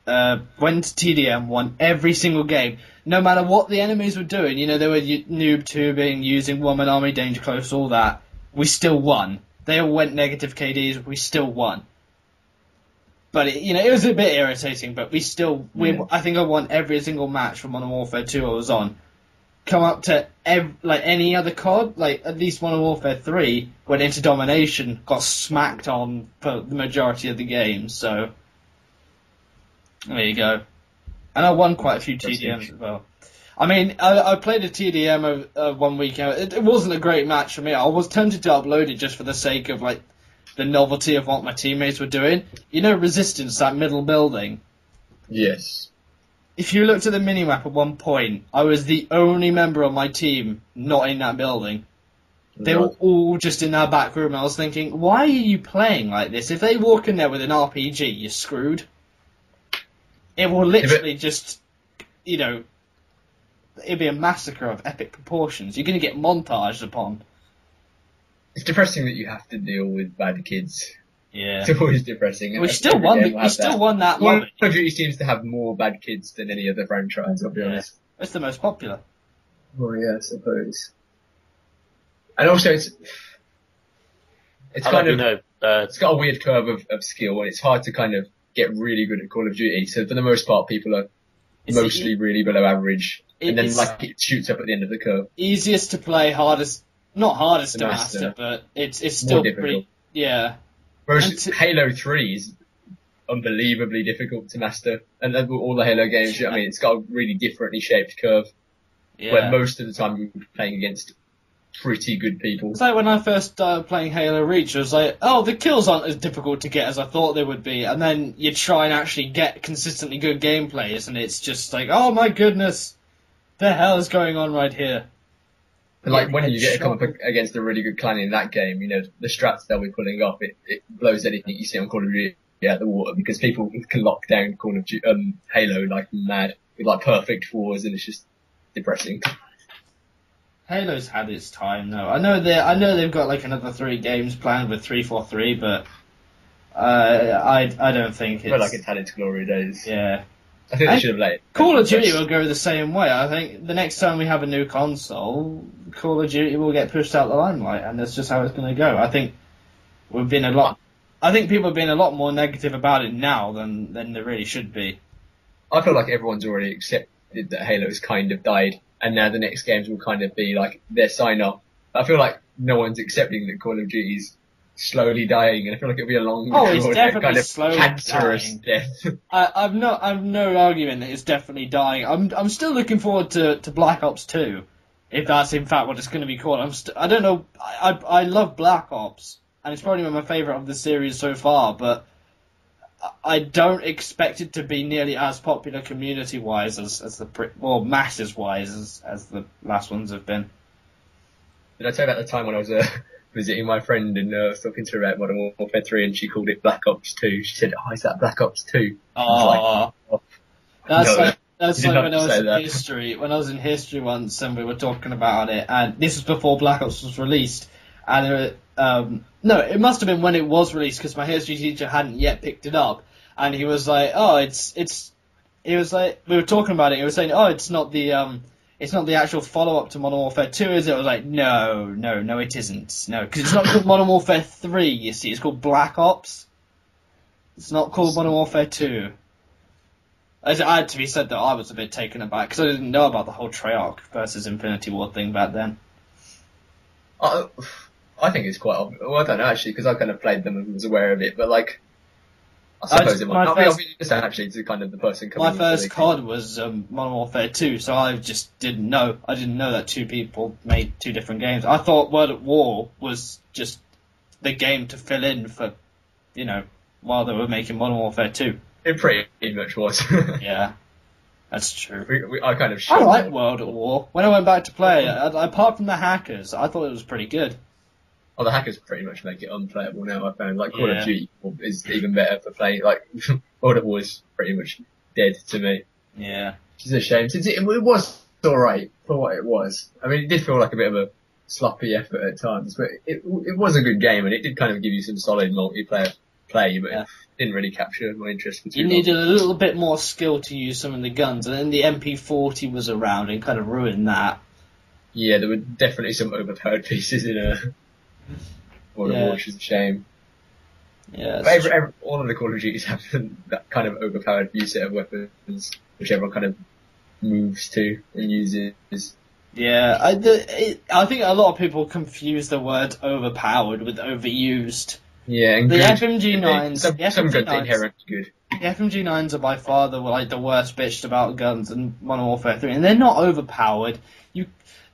Went to TDM, won every single game, no matter what the enemies were doing. You know, they were noob tubing, using one-man army, danger close, all that. We still won. They all went negative KDs. We still won. But it was a bit irritating. But I think I won every single match from Modern Warfare 2 I was on. Come up to any other COD, like at least Modern Warfare 3, went into domination, got smacked on for the majority of the game. So there you go. And I won quite a few TDMs as well. I mean, I played a TDM one weekend. It wasn't a great match for me. I was tempted to upload it just for the sake of like the novelty of what my teammates were doing. You know, Resistance, that middle building. Yes. If you looked at the minimap at one point, I was the only member of my team not in that building. They were all just in that back room. I was thinking, why are you playing like this? If they walk in there with an RPG, you're screwed. It will literally just, it'd be a massacre of epic proportions. You're going to get montaged upon. It's depressing that you have to deal with bad kids. Yeah. It's always depressing. We still won that Call lobby. of Duty seems to have more bad kids than any other franchise, I'll be honest. It's the most popular. Well, yeah, I suppose. And also, it's got a weird curve of skill, and it's hard to kind of get really good at Call of Duty. So for the most part, people are mostly really below average, and then it shoots up at the end of the curve. Easiest to play, not hardest to master, but it's still pretty. Yeah. Whereas Halo 3 is unbelievably difficult to master, and all the Halo games, I mean, it's got a really differently shaped curve, where most of the time you're playing against pretty good people. It's like when I first started playing Halo Reach, I was like, oh, the kills aren't as difficult to get as I thought they would be, and then you try and actually get consistently good gameplays, and it's just like, oh my goodness, the hell is going on right here? Like, when you get to come up against a really good clan in that game, the strats they'll be pulling off, it blows anything you see on Call of Duty out of the water, because people can lock down Call of Duty, Halo like mad, with like perfect fours, and it's just depressing. Halo's had its time, though. I know they've got like another 3 games planned with 343, but I don't think it's... Well, like it's had its glory days. Yeah. I think they should have let it. Call of Duty will go the same way. I think the next time we have a new console, Call of Duty will get pushed out the limelight, and that's just how it's going to go. I think people have been a lot more negative about it now than they really should be. I feel like everyone's already accepted that Halo's kind of died, and now the next games will kind of be like their sign-off. I feel like no one's accepting that Call of Duty's slowly dying, and I feel like it'll be a long, it's definitely kind of slowly cancerous dying. death. I've no argument that it's definitely dying. I'm still looking forward to Black Ops 2, if that's in fact what it's going to be called. I don't know. I love Black Ops, and it's probably my favourite of the series so far, but I don't expect it to be nearly as popular community-wise masses-wise as the last ones have been. Did I tell you about the time when I was visiting my friend and I was talking to her about Modern Warfare 3 and she called it Black Ops 2? She said, oh, is that Black Ops 2? That's like when I was in history. When I was in history once and we were talking about it, and this was before Black Ops was released, and no, it must have been when it was released, because my history teacher hadn't yet picked it up, and he was like, oh, he was like, we were talking about it, he was saying, oh, it's not the actual follow-up to Modern Warfare 2, is it? I was like, no, it isn't. No, because it's not called Modern Warfare 3, you see. It's called Black Ops. It's not called Modern Warfare 2. I had to be said that I was a bit taken aback, because I didn't know about the whole Treyarch versus Infinity Ward thing back then. I I think it's quite obvious. Well, I don't know actually, because I kind of played them and was aware of it, but like, I suppose it might not be obvious actually to kind of the person coming. My first COD was Modern Warfare 2, so I just didn't know. I didn't know that two people made two different games. I thought World at War was just the game to fill in for, you know, while they were making Modern Warfare 2. It pretty much was. Yeah, that's true. I kind of. I like World at War. When I went back to play, apart from the hackers, I thought it was pretty good. Oh, the hackers pretty much make it unplayable now. I found like Call of Duty is even better for playing. Like World at War is pretty much dead to me. Yeah, which is a shame since it was all right for what it was. I mean, it did feel like a bit of a sloppy effort at times, but it was a good game and it did kind of give you some solid multiplayer play, but it didn't really capture my interest. You needed a little bit more skill to use some of the guns, and then the MP40 was around and kind of ruined that. Yeah, there were definitely some overpowered pieces in World of War, which is a shame. Yeah, all of the Call of Duties have that kind of overpowered view set of weapons, which everyone kind of moves to and uses. Yeah, I think a lot of people confuse the word overpowered with overused. Yeah, and the good. FMG9s. Some guns inherently good. The FMG9s are by far the worst bitched about guns in Modern Warfare 3, and they're not overpowered.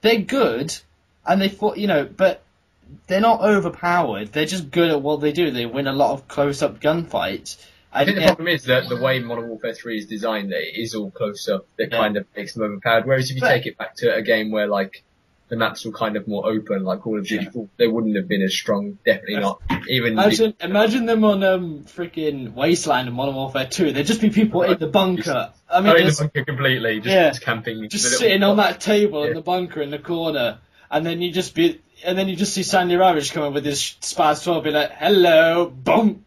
They're good, and but they're not overpowered. They're just good at what they do. They win a lot of close-up gunfights. I think the problem is that the way Modern Warfare 3 is designed, it is all close-up that kind of makes them overpowered. Whereas if you take it back to a game where like the maps were kind of more open, like Call of Duty 4, they wouldn't have been as strong. Definitely not. Imagine them on freaking Wasteland in Modern Warfare 2. There'd just be people in the bunker. I mean, in the bunker completely, just camping, just sitting on that table in the bunker in the corner, and then you just see Sandy Ravage come in with his Spaz 12, be like, "Hello, boom,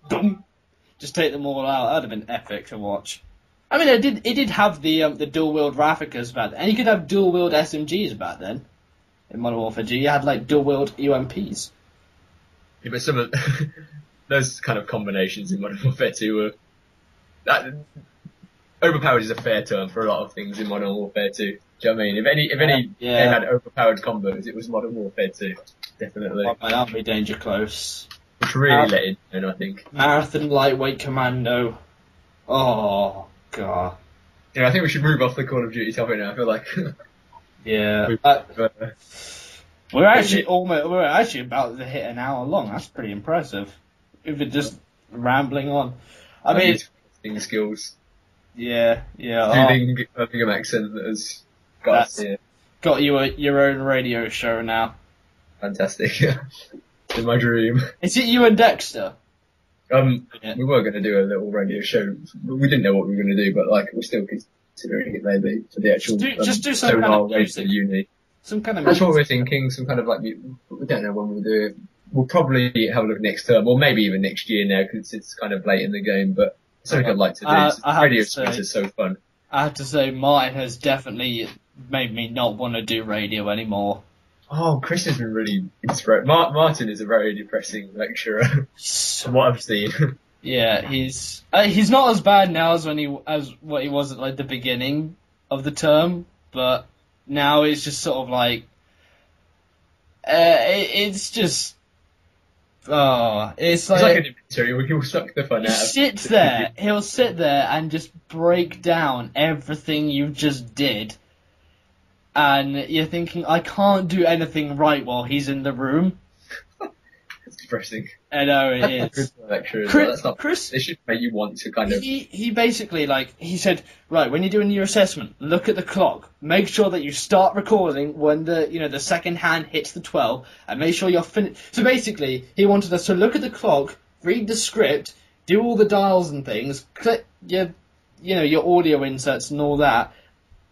boom." Just take them all out. That'd have been epic to watch. I mean, it did have the dual wield Rafficas back then, and you could have dual wield SMGs back then in Modern Warfare G. You had like dual wield UMPs. Yeah, but some of those kind of combinations in Modern Warfare 2 were overpowered is a fair term for a lot of things in Modern Warfare 2. Do you know what I mean? If any game had overpowered combos, it was Modern Warfare 2, definitely. That'd be danger close. Which really let it down, I think. Marathon Lightweight Commando. Oh god. Yeah, I think we should move off the Call of Duty topic now. I feel like. Yeah. We're actually about to hit an hour long. That's pretty impressive. If we're just rambling on. I mean, skills. Yeah. Doing a Birmingham accent that has got us here. Got you your own radio show now. Fantastic. In my dream. Is it you and Dexter? We were going to do a little radio show. We didn't know what we were going to do, but like we're still considering it maybe for the actual. Just do some kind of music. Uni. Some kind of. That's what we're thinking. Some kind of like we don't know when we'll do it. We'll probably have a look next term, or maybe even next year now because it's kind of late in the game. But it's something I'd like to do. Radio space is so fun. I have to say, Martin has definitely made me not want to do radio anymore. Oh, Chris has been really inspiring. Martin is a very depressing lecturer, from what I've seen. Yeah, he's not as bad now as what he was at like the beginning of the term, but now it's just sort of like it's just it's like an inventory where he'll suck the fun out. He'll sit there and just break down everything you just did. And you're thinking, I can't do anything right while he's in the room. It's depressing. I know, it is. Chris, it should make you want to kind of... He basically, he said, right, when you're doing your assessment, look at the clock. Make sure that you start recording when the second hand hits the 12, and make sure you're finished. So basically, he wanted us to look at the clock, read the script, do all the dials and things, click your audio inserts and all that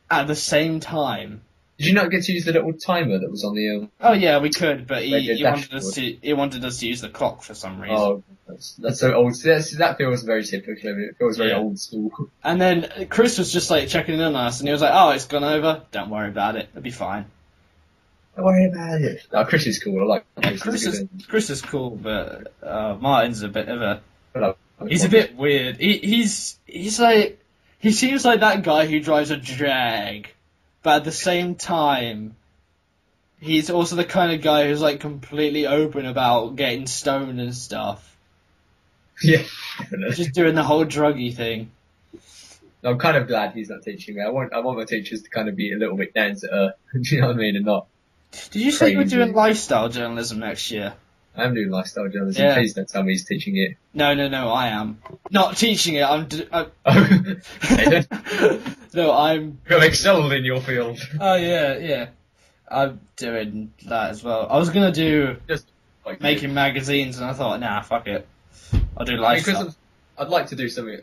at the same time. Did you not get to use the little timer that was on the? Oh yeah, we could, but he wanted us to use the clock for some reason. Oh, that's so old. That feels very typical. It feels very old school. And then Chris was just checking in on us, and he was like, "Oh, it's gone over. Don't worry about it. It'll be fine." Don't worry about it. No, Chris is cool. I like Chris is cool, but Martin's a bit of a. He's a bit weird. He's like. He seems like that guy who drives a Jag, but at the same time, he's also the kind of guy who's like completely open about getting stoned and stuff. Yeah, definitely. Just doing the whole druggy thing. I'm kind of glad he's not teaching me. I want my teachers to kind of be a little bit down to earth. Do you know what I mean? And not. Did you say you were Crazy. doing lifestyle journalism next year? I'm doing lifestyle journalism. Yeah. Please don't tell me he's teaching it. No, I am. Not teaching it, I'm Oh, no, I'm... you'll excel in your field. Oh, yeah. I'm doing that as well. I was gonna do Just like making magazines, and I thought, nah, fuck it. I'll do I mean, lifestyle. 'cause I'd like to do something.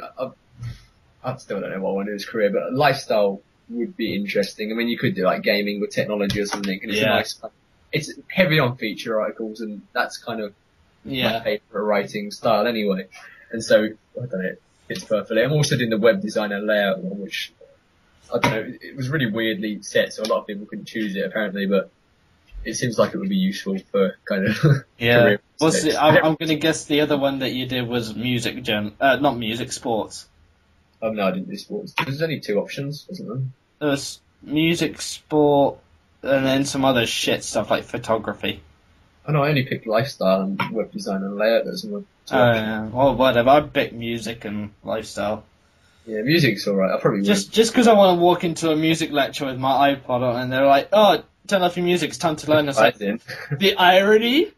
I still don't know what I want to do as a career, but lifestyle would be interesting. I mean, you could do like gaming with technology or something, and it's Yeah. a nice. It's heavy on feature articles, and that's kind of my Yeah. favourite writing style anyway. And so I don't know, it fits perfectly. I'm also doing the web design and layout one, which I don't know. It was really weirdly set, so a lot of people couldn't choose it apparently, but it seems like it would be useful for kind of Yeah. career. What's the, I'm gonna guess the other one that you did was not music, sports. Oh no, I didn't do sports. There's only 2 options, wasn't there? There was music, sport, and then some other shit stuff like photography. Oh no, I only picked lifestyle and web design and layout. There's no 2 Oh, options. yeah. Well, whatever. I picked music and lifestyle. Yeah, music's alright. I probably would. Just because I want to walk into a music lecture with my iPod on, and they're like, "Oh, turn off your music. It's time to learn." It's I like, didn't. the irony.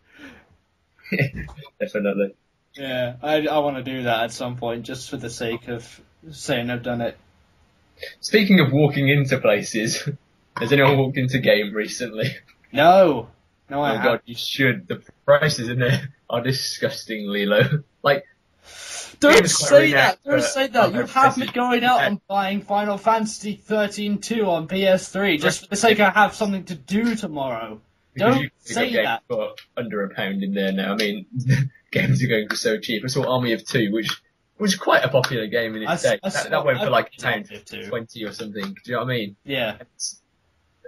Definitely. Yeah, I want to do that at some point, just for the sake of saying I've done it. Speaking of walking into places, has anyone walked into Game recently? No, I Oh haven't. god, you should. The prices in there are disgustingly low. Like, Don't Game's quite say renowned that. Don't for say that. You have me overpriced. going out and buying Final Fantasy 13-2 on PS3 just for the sake I have something to do tomorrow. because Don't you can say get games that. for under £1 in there now. I mean, games are going for so cheap. I saw Army of Two, which was quite a popular game in its day. That went for like £1.20 or something. Do you know what I mean? Yeah.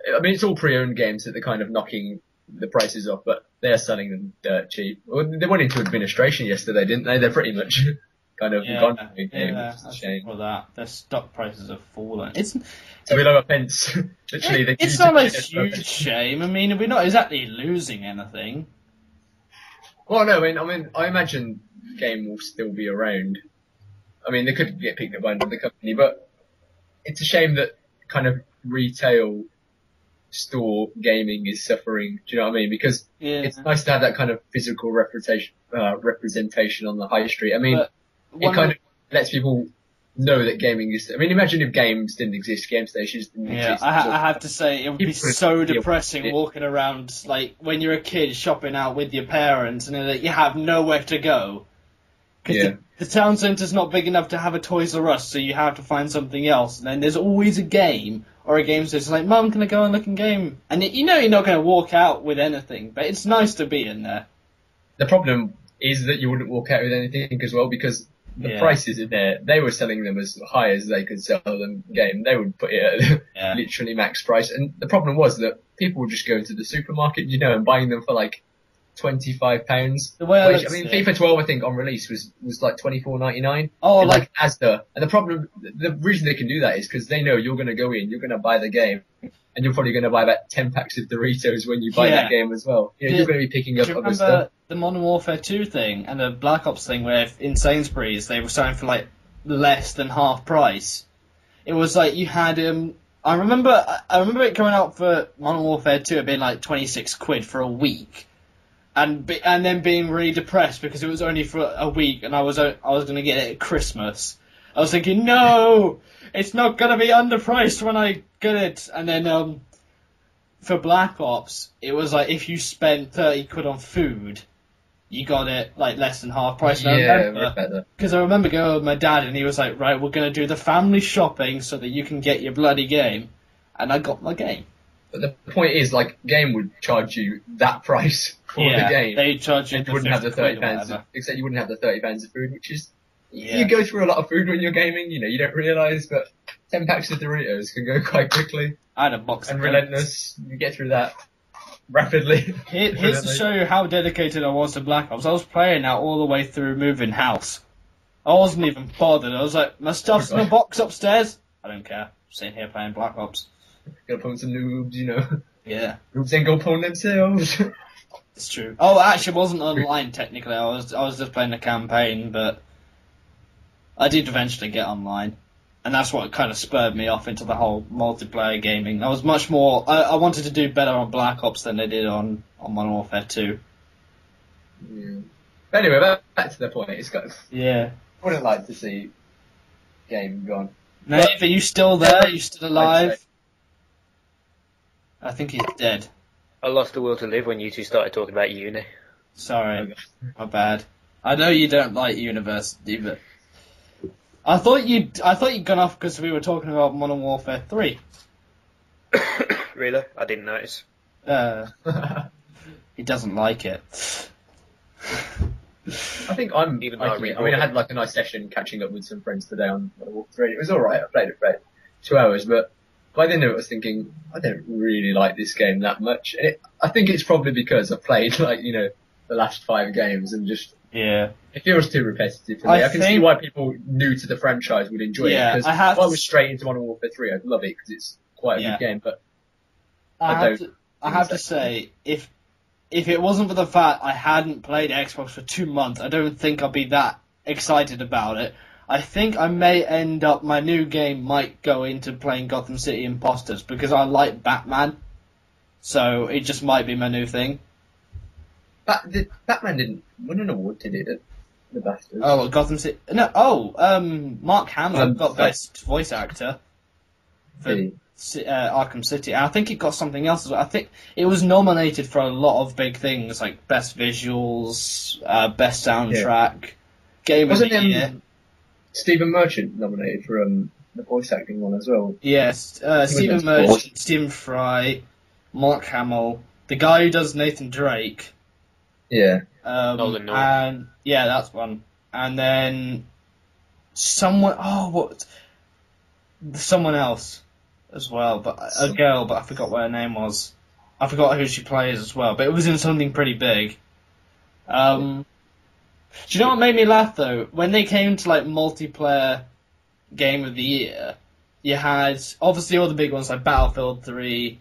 It's all pre-owned games that they're kind of knocking the prices off, but they're selling them dirt cheap. Well, they went into administration yesterday, didn't they? They're pretty much kind of gone from the game. It's a shame. For that. Their stock prices have fallen. It's Below a pence. Literally, they it's used not to a get it for huge shame. I mean, we're not exactly losing anything. Well, no, I imagine Game will still be around. I mean, they could get picked up by another company, but it's a shame that kind of retail store gaming is suffering. Do you know what I mean? Because Yeah. it's nice to have that kind of physical representation on the high street. I mean, But it kind of lets people know that gaming is. I mean, imagine if games didn't exist, game stations didn't Yeah, exist. I have to say, it would be People would so feel depressing it. walking around, like, when you're a kid shopping out with your parents and then like, you have nowhere to go. Because Yeah. the town centre's not big enough to have a Toys R Us, so you have to find something else. And then there's always a game, or a game that's like, Mum, can I go and look in game? And you know you're not going to walk out with anything, but it's nice to be in there. The problem is that you wouldn't walk out with anything as well, because the Yeah. prices in there, they were selling them as high as they could sell them game. They would put it at Yeah. literally max price. And the problem was that people would just go into the supermarket, and buying them for like £25. The way I Which, looked I mean, at it- FIFA 12, I think, on release was like £24.99. Oh, And, like, Asda. And the reason they can do that is because they know you're going to go in, you're going to buy the game, and you're probably going to buy about 10 packs of Doritos when you buy Yeah. that game as well. Yeah. You're going to be picking do up you other remember stuff. the Modern Warfare 2 thing and the Black Ops thing where in Sainsbury's they were selling for like less than half price? It was like you had I remember it coming out for Modern Warfare 2 it being like 26 quid for a week, and then being really depressed because it was only for a week and I was going to get it at Christmas. I was thinking, no, it's not going to be underpriced when I get it. And then for Black Ops, it was like if you spent 30 quid on food, you got it like less than half price. And Yeah, I remember, better. because I remember going with my dad and he was like, right, we're going to do the family shopping so that you can get your bloody game. And I got my game. But the point is, like, Game would charge you that price for Yeah, the game. they charge you And the you wouldn't have the 50 quid or £30, whatever. except you wouldn't have the £30 of food, which is, Yeah. you go through a lot of food when you're gaming, you don't realise, but 10 packs of Doritos can go quite quickly, I had a box and of relentless, you get through that rapidly. Here's to show you how dedicated I was to Black Ops. I was playing that all the way through moving house. I wasn't even bothered. I was like, my stuff's in a box upstairs. I don't care. I'm sitting here playing Black Ops. Gotta put some noobs, Yeah, Groups ain't gonna pull themselves. it's true. Oh, actually, it wasn't online technically. I was just playing the campaign, but I did eventually get online, and that's what kind of spurred me off into the whole multiplayer gaming. I was much more. I wanted to do better on Black Ops than I did on Modern Warfare 2. Yeah. But anyway, back to the point. It's got. Yeah. I wouldn't like to see game gone. Nave, are you still there? Are you still alive? I think he's dead. I lost the will to live when you two started talking about uni. Sorry, my bad. I know you don't like university, but I thought you'd gone off because we were talking about Modern Warfare 3. Really? I didn't notice. He doesn't like it. I think I'm. Even though I had like a nice session catching up with some friends today on Modern Warfare 3. It was alright. I played it for about 2 hours, but by the end of it, I was thinking I don't really like this game that much. And I think it's probably because I played the last 5 games and just Yeah. it feels too repetitive for me. I can see why people new to the franchise would enjoy it. Because if I was straight into Modern Warfare 3, I'd love it because it's quite a good game. But I have to say, if it wasn't for the fact I hadn't played Xbox for 2 months, I don't think I'd be that excited about it. I think I may end up, my new game might go into playing Gotham City Imposters because I like Batman. So it just might be my new thing. Batman didn't win an award, did it? The Bastards. Oh, Gotham City. No, Mark Hamill got Best Voice Actor for Arkham City. I think it got something else as well. I think it was nominated for a lot of big things like Best Visuals, Best Soundtrack, Game of the Year. Stephen Merchant nominated for the voice acting one as well? Yes, Stephen Merchant, Stephen Fry, Mark Hamill, the guy who does Nathan Drake. Yeah. And yeah, that's one. And then someone else as well, but a girl, but I forgot what her name was. I forgot who she plays as well, but it was in something pretty big. Do you know what made me laugh though? When they came to like multiplayer game of the year, you had obviously all the big ones like Battlefield 3,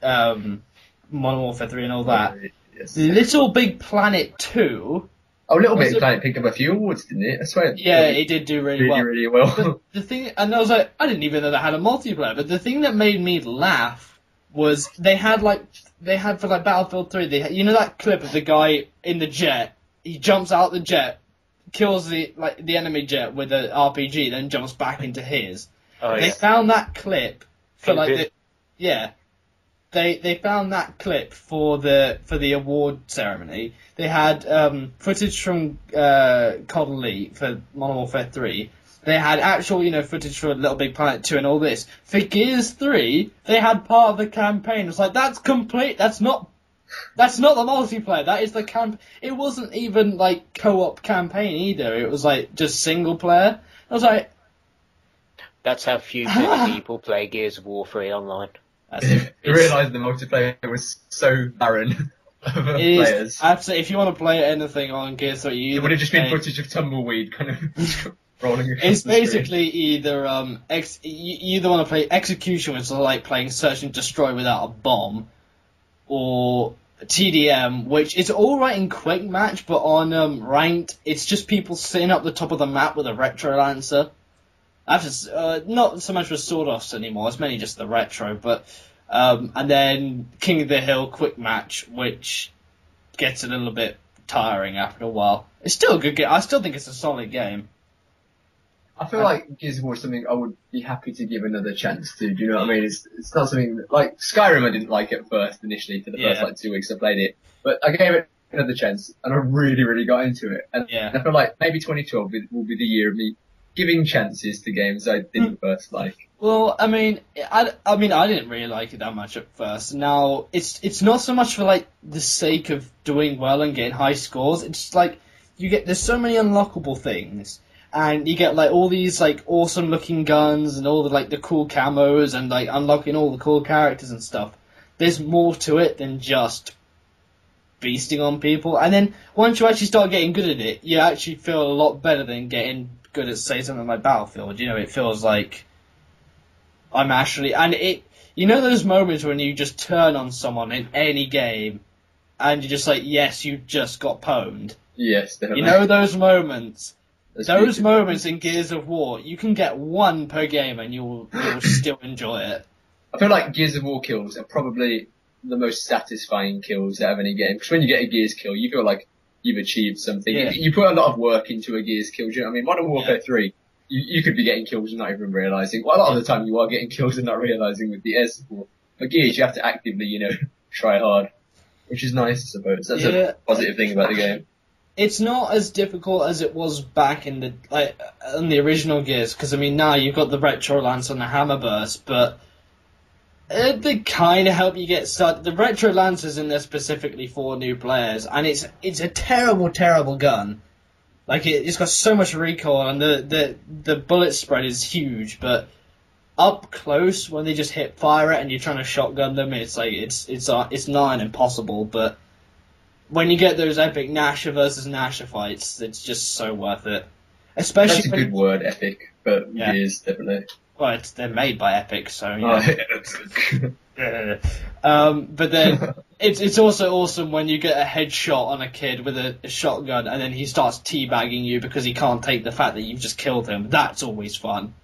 Modern Warfare 3 and all that. Yes. Little Big Planet 2. Oh, Little Big Planet picked up a few awards, didn't it? I swear. Yeah, it did do really well. Really well. The thing, and I was like, I didn't even know they had a multiplayer. But the thing that made me laugh was they had for like Battlefield 3. That clip of the guy in the jet. He jumps out the jet, kills the enemy jet with an RPG, then jumps back into his. They found that clip for They found that clip for the award ceremony. They had footage from COD Elite for Modern Warfare 3. They had actual, footage for Little Big Planet 2 and all this. For Gears 3, they had part of the campaign. It's like, that's complete. That's not the multiplayer. That is the camp. It wasn't even like co-op campaign either. It was like just single player. I was like, that's how few people play Gears of War 3 online. I realised the multiplayer was so barren of players. I have to say, if you want to play anything on Gears 3, it would have just been footage of Tumbleweed kind of rolling across It's the screen. basically either you either want to play Execution, which is like playing Search and Destroy without a bomb, or TDM, which is alright in Quick Match, but on Ranked, it's just people sitting up the top of the map with a Retro Lancer. Not so much with Sword-Offs anymore, it's mainly just the Retro, but and then King of the Hill Quick Match, which gets a little bit tiring after a while. It's still a good game. I still think it's a solid game. I feel like Gears of War is something I would be happy to give another chance to. Do you know what I mean? It's not something like Skyrim. I didn't like it first initially for the first 2 weeks I played it, but I gave it another chance and I really, really got into it. And I feel like maybe 2012 will be the year of me giving chances to games I didn't first like. Well, I mean, I didn't really like it that much at first. Now it's not so much for like the sake of doing well and getting high scores. It's just like there's so many unlockable things. And you get like all these like awesome looking guns and all the like the cool camos and like unlocking all the cool characters and stuff. There's more to it than just beasting on people. And then once you actually start getting good at it, you actually feel a lot better than getting good at say something like Battlefield. It feels like I'm actually, and you know those moments when you just turn on someone in any game, and you're just like, yes, you just got pwned. Yes, definitely. You know those moments. That's Those beautiful. moments in Gears of War, you can get one per game and you'll still enjoy it. I feel like Gears of War kills are probably the most satisfying kills out of any game. Because when you get a Gears kill, you feel like you've achieved something. Yeah. You put a lot of work into a Gears kill. Do you know what I mean? Modern Warfare Yeah. 3, you could be getting kills and not even realising. Well, a lot of the time you are getting kills and not realising with the air support. But Gears, you have to actively, try hard. Which is nice, I suppose. That's Yeah. a positive thing about the game. It's not as difficult as it was back in the original Gears, because I mean now you've got the Retro Lance and the Hammer Burst, but they kind of help you get started. The Retro Lance is in there specifically for new players, and it's a terrible, terrible gun. Like it's got so much recoil, and the bullet spread is huge, but up close when they just hip fire it and you're trying to shotgun them, it's like it's nigh impossible, but. When you get those epic Nasher versus Nasher fights, it's just so worth it. Especially That's a good word, epic, but Yeah. Gears, definitely. well, they're made by Epic, so you Oh, know. But then it's also awesome when you get a headshot on a kid with a shotgun, and then he starts teabagging you because he can't take the fact that you've just killed him. That's always fun.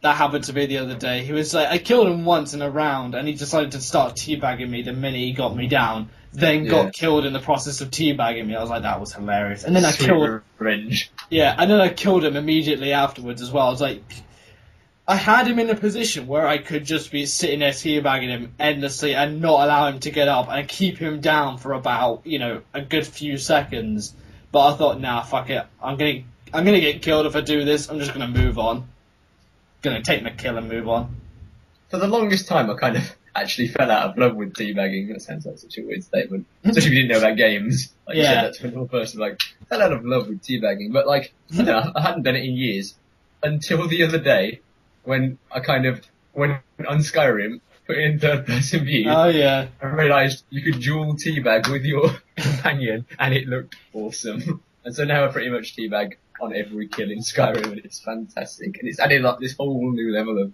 That happened to me the other day. He was like, I killed him once in a round, and he decided to start teabagging me the minute he got me down. Then Yeah. got killed in the process of teabagging me. I was like, that was hilarious. And then I Sweet killed, revenge. yeah, and then I killed him immediately afterwards as well. I was like, I had him in a position where I could just be sitting there teabagging him endlessly and not allow him to get up and keep him down for about, a good few seconds. But I thought, nah, fuck it. I'm gonna get killed if I do this. I'm just gonna move on. Gonna take my kill and move on. For the longest time, I kind of actually fell out of love with teabagging. That sounds like such a weird statement. Especially if you didn't know about games. Like, you Yeah. said that to a normal person, like, fell out of love with teabagging. But, like, I don't know, I hadn't done it in years. Until the other day, when I kind of went on Skyrim, put it in third-person view, Oh yeah. I realised you could dual teabag with your companion, and it looked awesome. And so now I pretty much teabag on every kill in Skyrim, and it's fantastic. And it's added like this whole new level of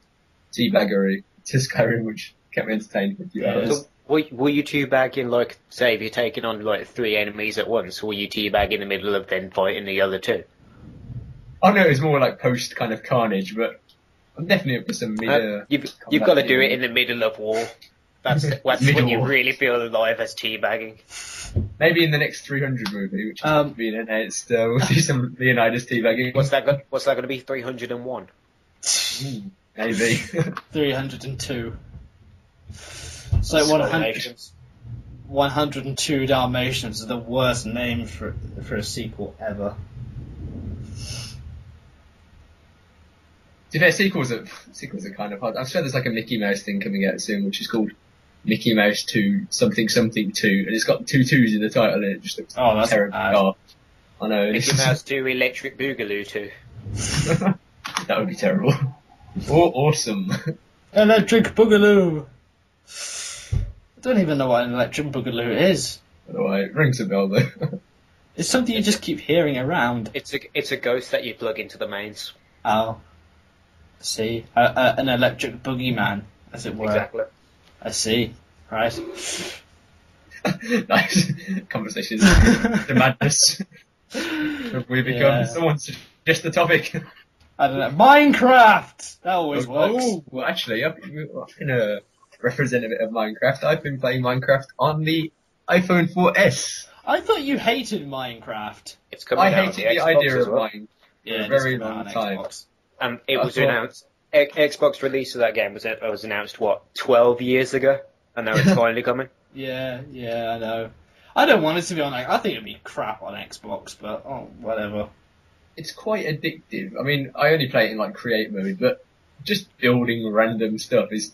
teabaggery to Skyrim, which kept me entertained for a few hours. So, will you teabagging, like, say if you're taking on, like, 3 enemies at once, will you teabag in the middle of then fighting the other 2? I know it's more like post kind of carnage, but I'm definitely up for some You've got to do it in the middle of war. That's when you really feel alive as teabagging. Maybe in the next 300 movie, which is being announced, we'll see some Leonidas teabagging. What's that going to be? 301? Maybe. 302. It's like 102 Dalmatians are the worst name for a sequel ever. To be fair, sequels are kind of hard. I'm sure there's like a Mickey Mouse thing coming out soon, which is called Mickey Mouse 2 something something 2, and it's got 2 2s in the title, and it just looks That's terribly bad. hard. I know. Mickey Mouse 2 Electric Boogaloo 2. That would be terrible. Or awesome. Electric Boogaloo! I don't even know what an Electric Boogaloo is. Anyway, it rings a bell though. It's something you just keep hearing around. It's a ghost that you plug into the mains. Oh. I see. An electric boogeyman, as it were. Exactly. I see. Right. Nice conversation. The madness. We become Yeah. someone suggest the topic. I don't know. Minecraft! That always works. Oh, well, actually, I've been a representative of Minecraft. I've been playing Minecraft on the iPhone 4S. I thought you hated Minecraft. It's coming I out on hated the the Xbox idea as of well. mine for Yeah, a very long time. Xbox. And it I was thought- announced. Xbox release of that game was announced 12 years ago, and now it's finally coming. Yeah, I know. I don't want it to be on. I think it'd be crap on Xbox, but whatever. It's quite addictive. I mean, I only play it in like create mode, but just building random stuff is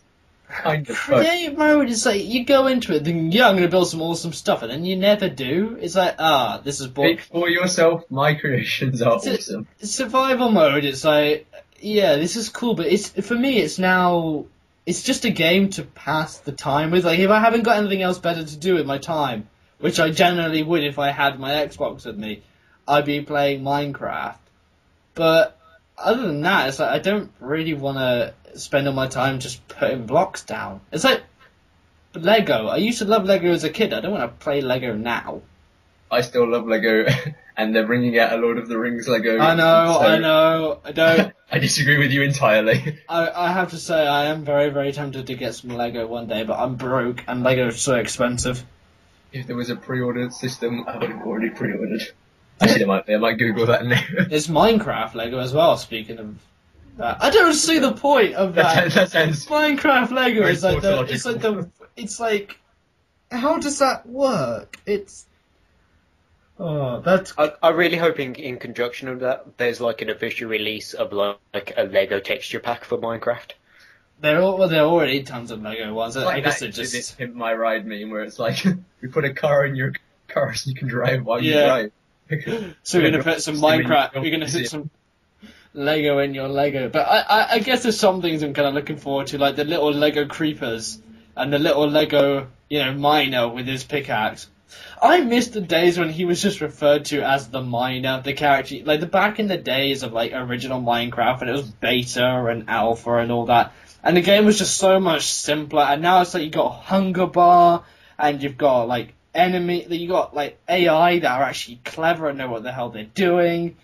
kind of fun. Creative mode is like you go into it, thinking, yeah, I'm going to build some awesome stuff, and then you never do. It's like, this is boring. Speak for yourself, my creations are awesome. Survival mode, it's like, yeah, this is cool, but for me, it's just a game to pass the time with. Like, if I haven't got anything else better to do with my time, which I generally would if I had my Xbox with me, I'd be playing Minecraft. But other than that, it's like I don't really want to spend all my time just putting blocks down. It's like Lego. I used to love Lego as a kid. I don't want to play Lego now. I still love Lego, and they're bringing out a Lord of the Rings Lego. I know. I don't. I disagree with you entirely. I have to say I am very, very tempted to get some Lego one day, but I'm broke and Lego is so expensive. If there was a pre-order system, I would have already pre-ordered. Actually, I might Google that now. There's Minecraft Lego as well. Speaking of that, I don't see the point of that. That sounds Minecraft Lego very is like tautological. it's like how does that work? I really hope in conjunction with that, there's like an official release of like a Lego texture pack for Minecraft. There are already tons of Lego ones. It's I like guess that, it just this Pimp My Ride meme where it's like, we put a car in your car so you can drive while you drive. So we're gonna put some Minecraft. We're gonna put some Lego in your Lego. But I guess there's some things I'm kind of looking forward to, like the little Lego creepers and the little Lego, miner with his pickaxe. I miss the days when he was just referred to as the miner, the character, like the back in the days of like original Minecraft, and it was beta and alpha and all that, and the game was just so much simpler. And now it's like you got a hunger bar, and you've got like you got like AI that are actually clever and know what the hell they're doing,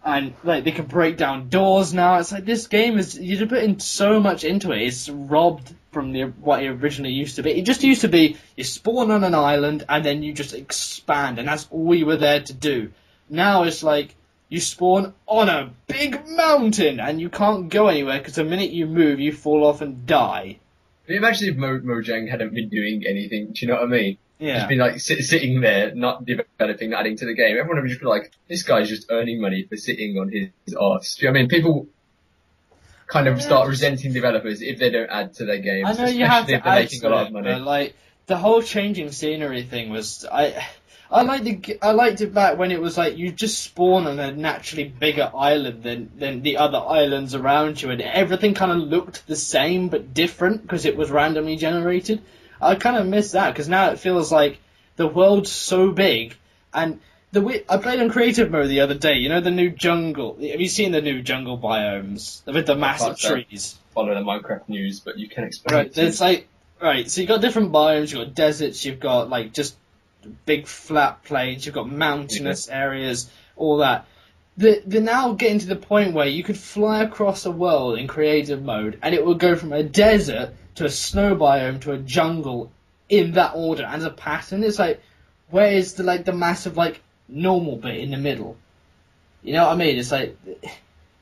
and like they can break down doors now. It's like this game is you're putting so much into it. It's robbed from what it originally used to be. It just used to be you spawn on an island and then you just expand, and that's all you were there to do. Now it's like you spawn on a big mountain and you can't go anywhere because the minute you move, you fall off and die. Imagine if Mojang hadn't been doing anything. Do you know what I mean? Yeah. Just been like sitting there, not developing, not adding to the game. Everyone would just be like, this guy's just earning money for sitting on his arse. Do you know what I mean? People kind of start resenting developers if they don't add to their games. I know you have to if they're add making to a lot it, of money. but like the whole changing scenery thing was I liked it back when it was like you just spawn on a naturally bigger island than the other islands around you, and everything kind of looked the same but different because it was randomly generated. I kind of miss that because now it feels like the world's so big, and I played on creative mode the other day. You know the new jungle. Have you seen the new jungle biomes with the massive trees? Follow the Minecraft news, but you can explain it. It's like so you've got different biomes. You've got deserts. You've got like just big flat plains. You've got mountainous areas. All that. They're now getting to the point where you could fly across the world in creative mode, and it would go from a desert to a snow biome to a jungle in that order and as a pattern. It's like, where is the massive normal bit in the middle? You know what I mean? It's like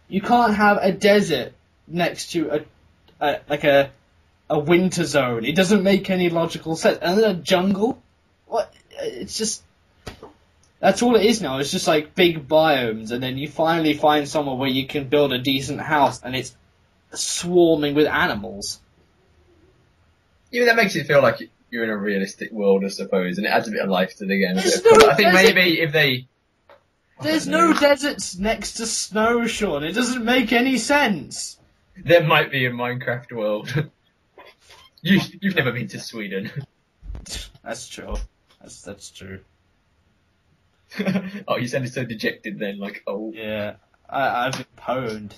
you can't have a desert next to a winter zone. It doesn't make any logical sense. And then a jungle? What? It's just that's all it is now. It's just like big biomes, and then you finally find somewhere where you can build a decent house, and it's swarming with animals. Yeah, that makes it feel like you're in a realistic world, I suppose, and it adds a bit of life to the game. I think maybe if they... There's no deserts next to snow, Sean. It doesn't make any sense. There might be a Minecraft world. You've never been to Sweden. That's true. That's true. Oh, you sounded so dejected then, like, oh. Yeah, I've been pwned.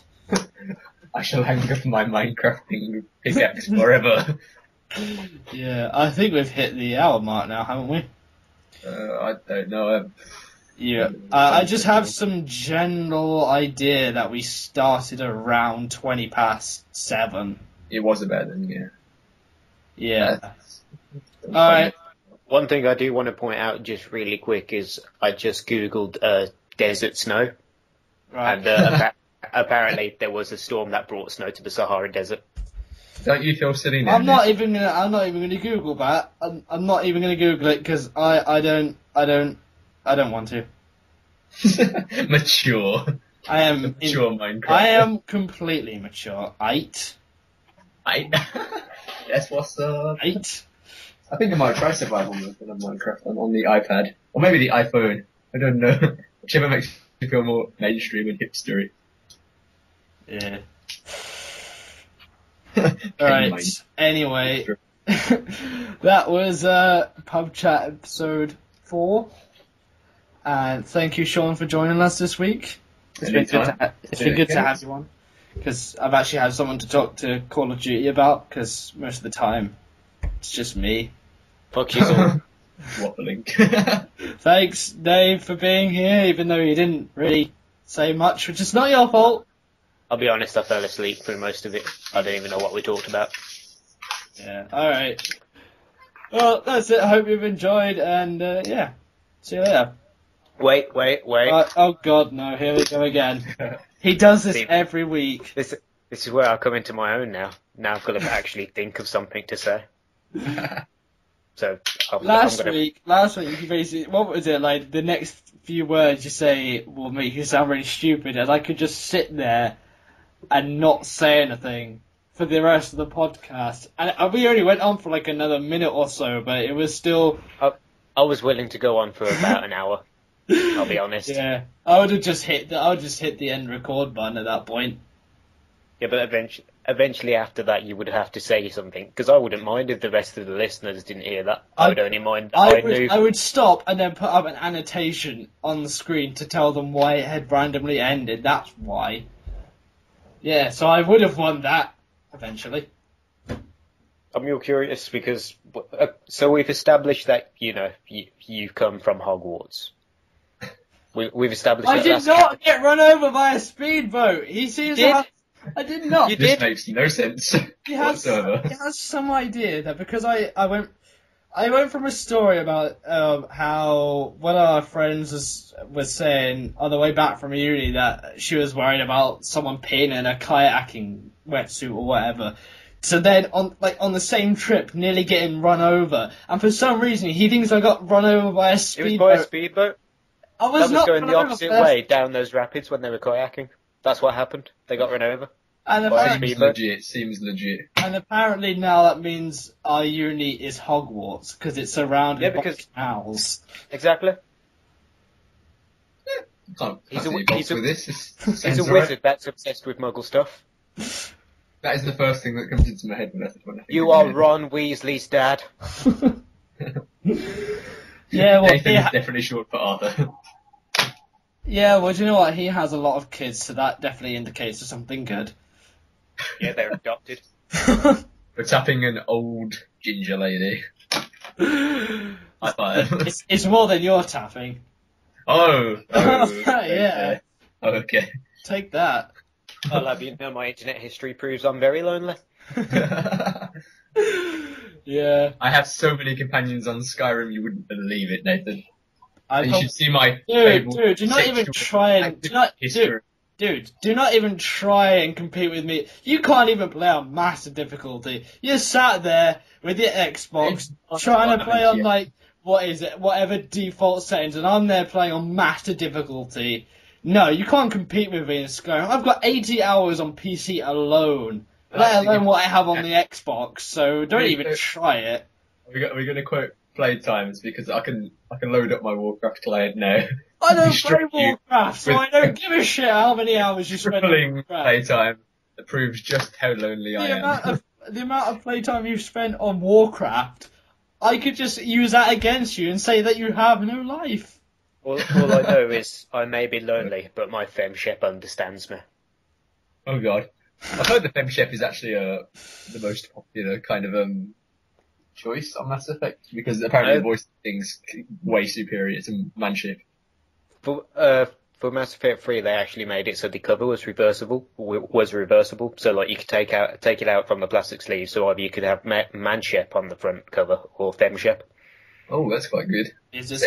I shall hang up my Minecrafting pickaxe forever. Yeah, I think we've hit the hour mark now, haven't we? I don't know. Yeah, I just have some general idea that we started around 7:20. It was about then, yeah. Yeah. Alright. One thing I do want to point out just really quick is I just googled desert snow. Right. And apparently there was a storm that brought snow to the Sahara Desert. Don't you feel silly now? I'm not even gonna Google that. I'm not even gonna Google it because I don't want to. Mature. I am mature Minecraft. I am completely mature. Eight. That's what's up. 8. I think I might try survival mode on Minecraft on the iPad or maybe the iPhone. I don't know. Whichever makes you feel more mainstream and hipstery. Yeah. Alright, anyway, that was Pub Chat episode 4, and thank you, Sean, for joining us this week. It's been good to have you on, because I've actually had someone to talk to Call of Duty about, because most of the time it's just me. Fuck you all. Waffling. Thanks, Dave, for being here, even though you didn't really say much, which is not your fault. I'll be honest, I fell asleep for most of it. I don't even know what we talked about. Yeah, alright. Well, that's it. I hope you've enjoyed, and yeah, see you later. Wait. Oh god, no, here we go again. He does this every week. This is where I come into my own now. Now I've got to actually think of something to say. So last week, you basically, what was it, like, the next few words you say will make you sound really stupid, and I could just sit there and not say anything for the rest of the podcast. And we only went on for like another minute or so, but it was still... I was willing to go on for about an hour. I'll be honest. Yeah, I would just hit the end record button at that point. Yeah, but eventually after that you would have to say something, because I wouldn't mind if the rest of the listeners didn't hear that. I would only mind. I would stop and then put up an annotation on the screen to tell them why it had randomly ended. That's why. Yeah, so I would have won that eventually. I'm real curious because so we've established that you come from Hogwarts. We've established. I did not get run over by a speedboat. He seems to have... I did not. You did. This makes no sense whatsoever. He has some idea that because I went from a story about how one of our friends was saying on the way back from uni that she was worried about someone peeing in a kayaking wetsuit or whatever. So then on the same trip, nearly getting run over, and for some reason he thinks I got run over by a speedboat. It was by a speedboat. I was not going the opposite way down those rapids when they were kayaking. That's what happened. They got run over. And seems legit. And apparently now that means our uni is Hogwarts because it's surrounded by canals. Exactly. He's a wizard that's obsessed with Muggle stuff. That is the first thing that comes into my head when I think. You are Ron Weasley's dad. Yeah, well, Nathan is definitely short for Arthur. Yeah, well, do you know what? He has a lot of kids, so that definitely indicates something good. Yeah, they're adopted. We're tapping an old ginger lady. It's more than you're tapping. Oh, yeah. Okay. Take that. I'll have you know my internet history proves I'm very lonely. Yeah. I have so many companions on Skyrim, you wouldn't believe it, Nathan. You should see my dude, do not even try and do not even try and compete with me. You can't even play on master difficulty. You're sat there with your Xbox trying to play on like whatever default settings, and I'm there playing on master difficulty. No, you can't compete with me in Skyrim. I've got 80 hours on PC alone, let alone what I have on the Xbox. So don't even try it. We're going to quote playtimes because I can load up my Warcraft client now. I don't play Warcraft, so I don't give a shit how many hours you spend on Warcraft. Playtime that proves just how lonely I am. The amount of playtime you've spent on Warcraft, I could just use that against you and say that you have no life. All I know is I may be lonely, but my femshep understands me. Oh god. I've heard the femshep is actually the most popular kind of choice on Mass Effect, because apparently the voice thing's way superior to manship. For Mass Effect 3, they actually made it so the cover was reversible. So like you could take it out from the plastic sleeve, so either you could have manship on the front cover or femshep. Oh, that's quite good. Is this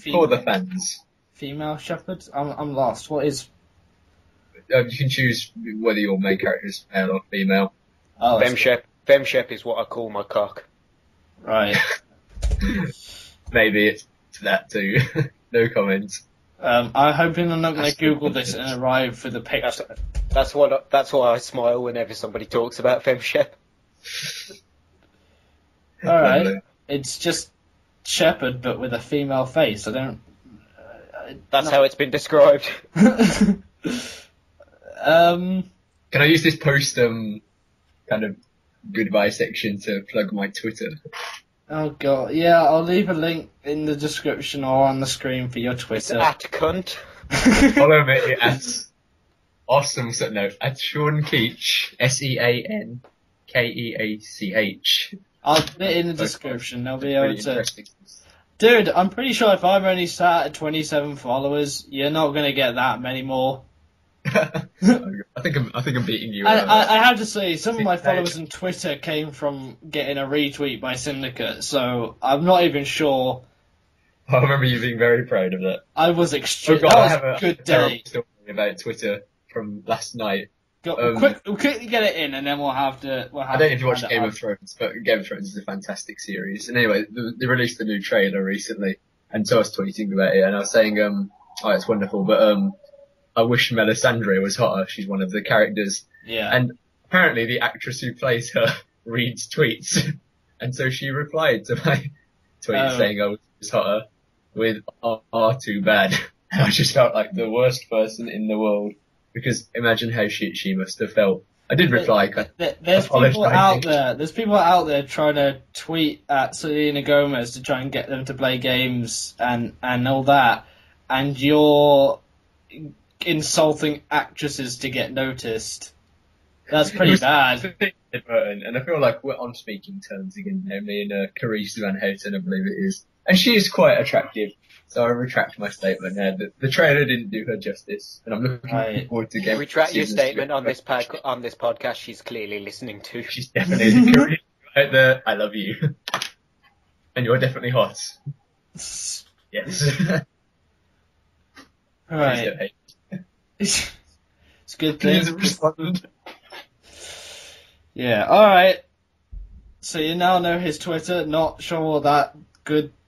for the fans? Female shepherd? I'm lost. What is? You can choose whether your main character is male or female. Oh, femshep is what I call my cock. Right. Maybe it's that too. No comments. I'm hoping I'm not going to Google this and arrive for the picture. That's why I smile whenever somebody talks about femshep. All right. It's just shepherd, but with a female face. I don't. That's how it's been described. Can I use this post kind of goodbye section to plug my Twitter? Oh god, yeah, I'll leave a link in the description or on the screen for your Twitter. It's @cunt. Follow me at awesome. No, at Sean Keach, SeanKeach. I'll put it in the description. They'll be Really able to. interesting. Dude, I'm pretty sure if I'm only sat at 27 followers, you're not gonna get that many more. I think I'm beating you. I have to say, some of my followers on Twitter came from getting a retweet by Syndicate, so I'm not even sure. I remember you being very proud of that. I was extremely. I That was have a good terrible day. story about Twitter from last night. We'll quickly get it in, and then we'll have to. I don't know if you watched Game of Thrones, but Game of Thrones is a fantastic series. And anyway, they released a new trailer recently, and so I was tweeting about it, and I was saying, oh, it's wonderful, but I wish Melisandre was hotter. She's one of the characters. Yeah. And apparently the actress who plays her reads tweets, and so she replied to my tweet saying I was hotter with too bad. And I just felt like the worst person in the world. Because imagine how shit she must have felt. I did reply. There's people out there. There's people out there trying to tweet at Selena Gomez to try and get them to play games and all that, and you're insulting actresses to get noticed. That's pretty bad. And I feel like we're on speaking terms again now. Me and Carice Van Houten, I believe it is, and she is quite attractive. So I retract my statement now. The trailer didn't do her justice, and I'm looking forward to getting. Retract your statement on this podcast. She's clearly listening to. She's definitely right there. I love you, and you're definitely hot. Yes. Right. It's a good thing. Yeah. All right. So you now know his Twitter. Not sure what that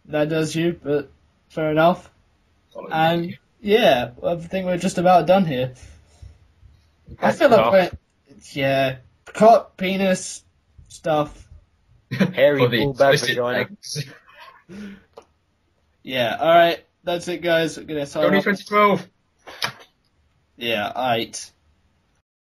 does you, but. Fair enough. And yeah, I think we're just about done here. I feel like cock, penis, stuff. Hairy bull bag vagina. Yeah, alright, that's it guys. We're gonna sign off. 2012. Yeah, alright.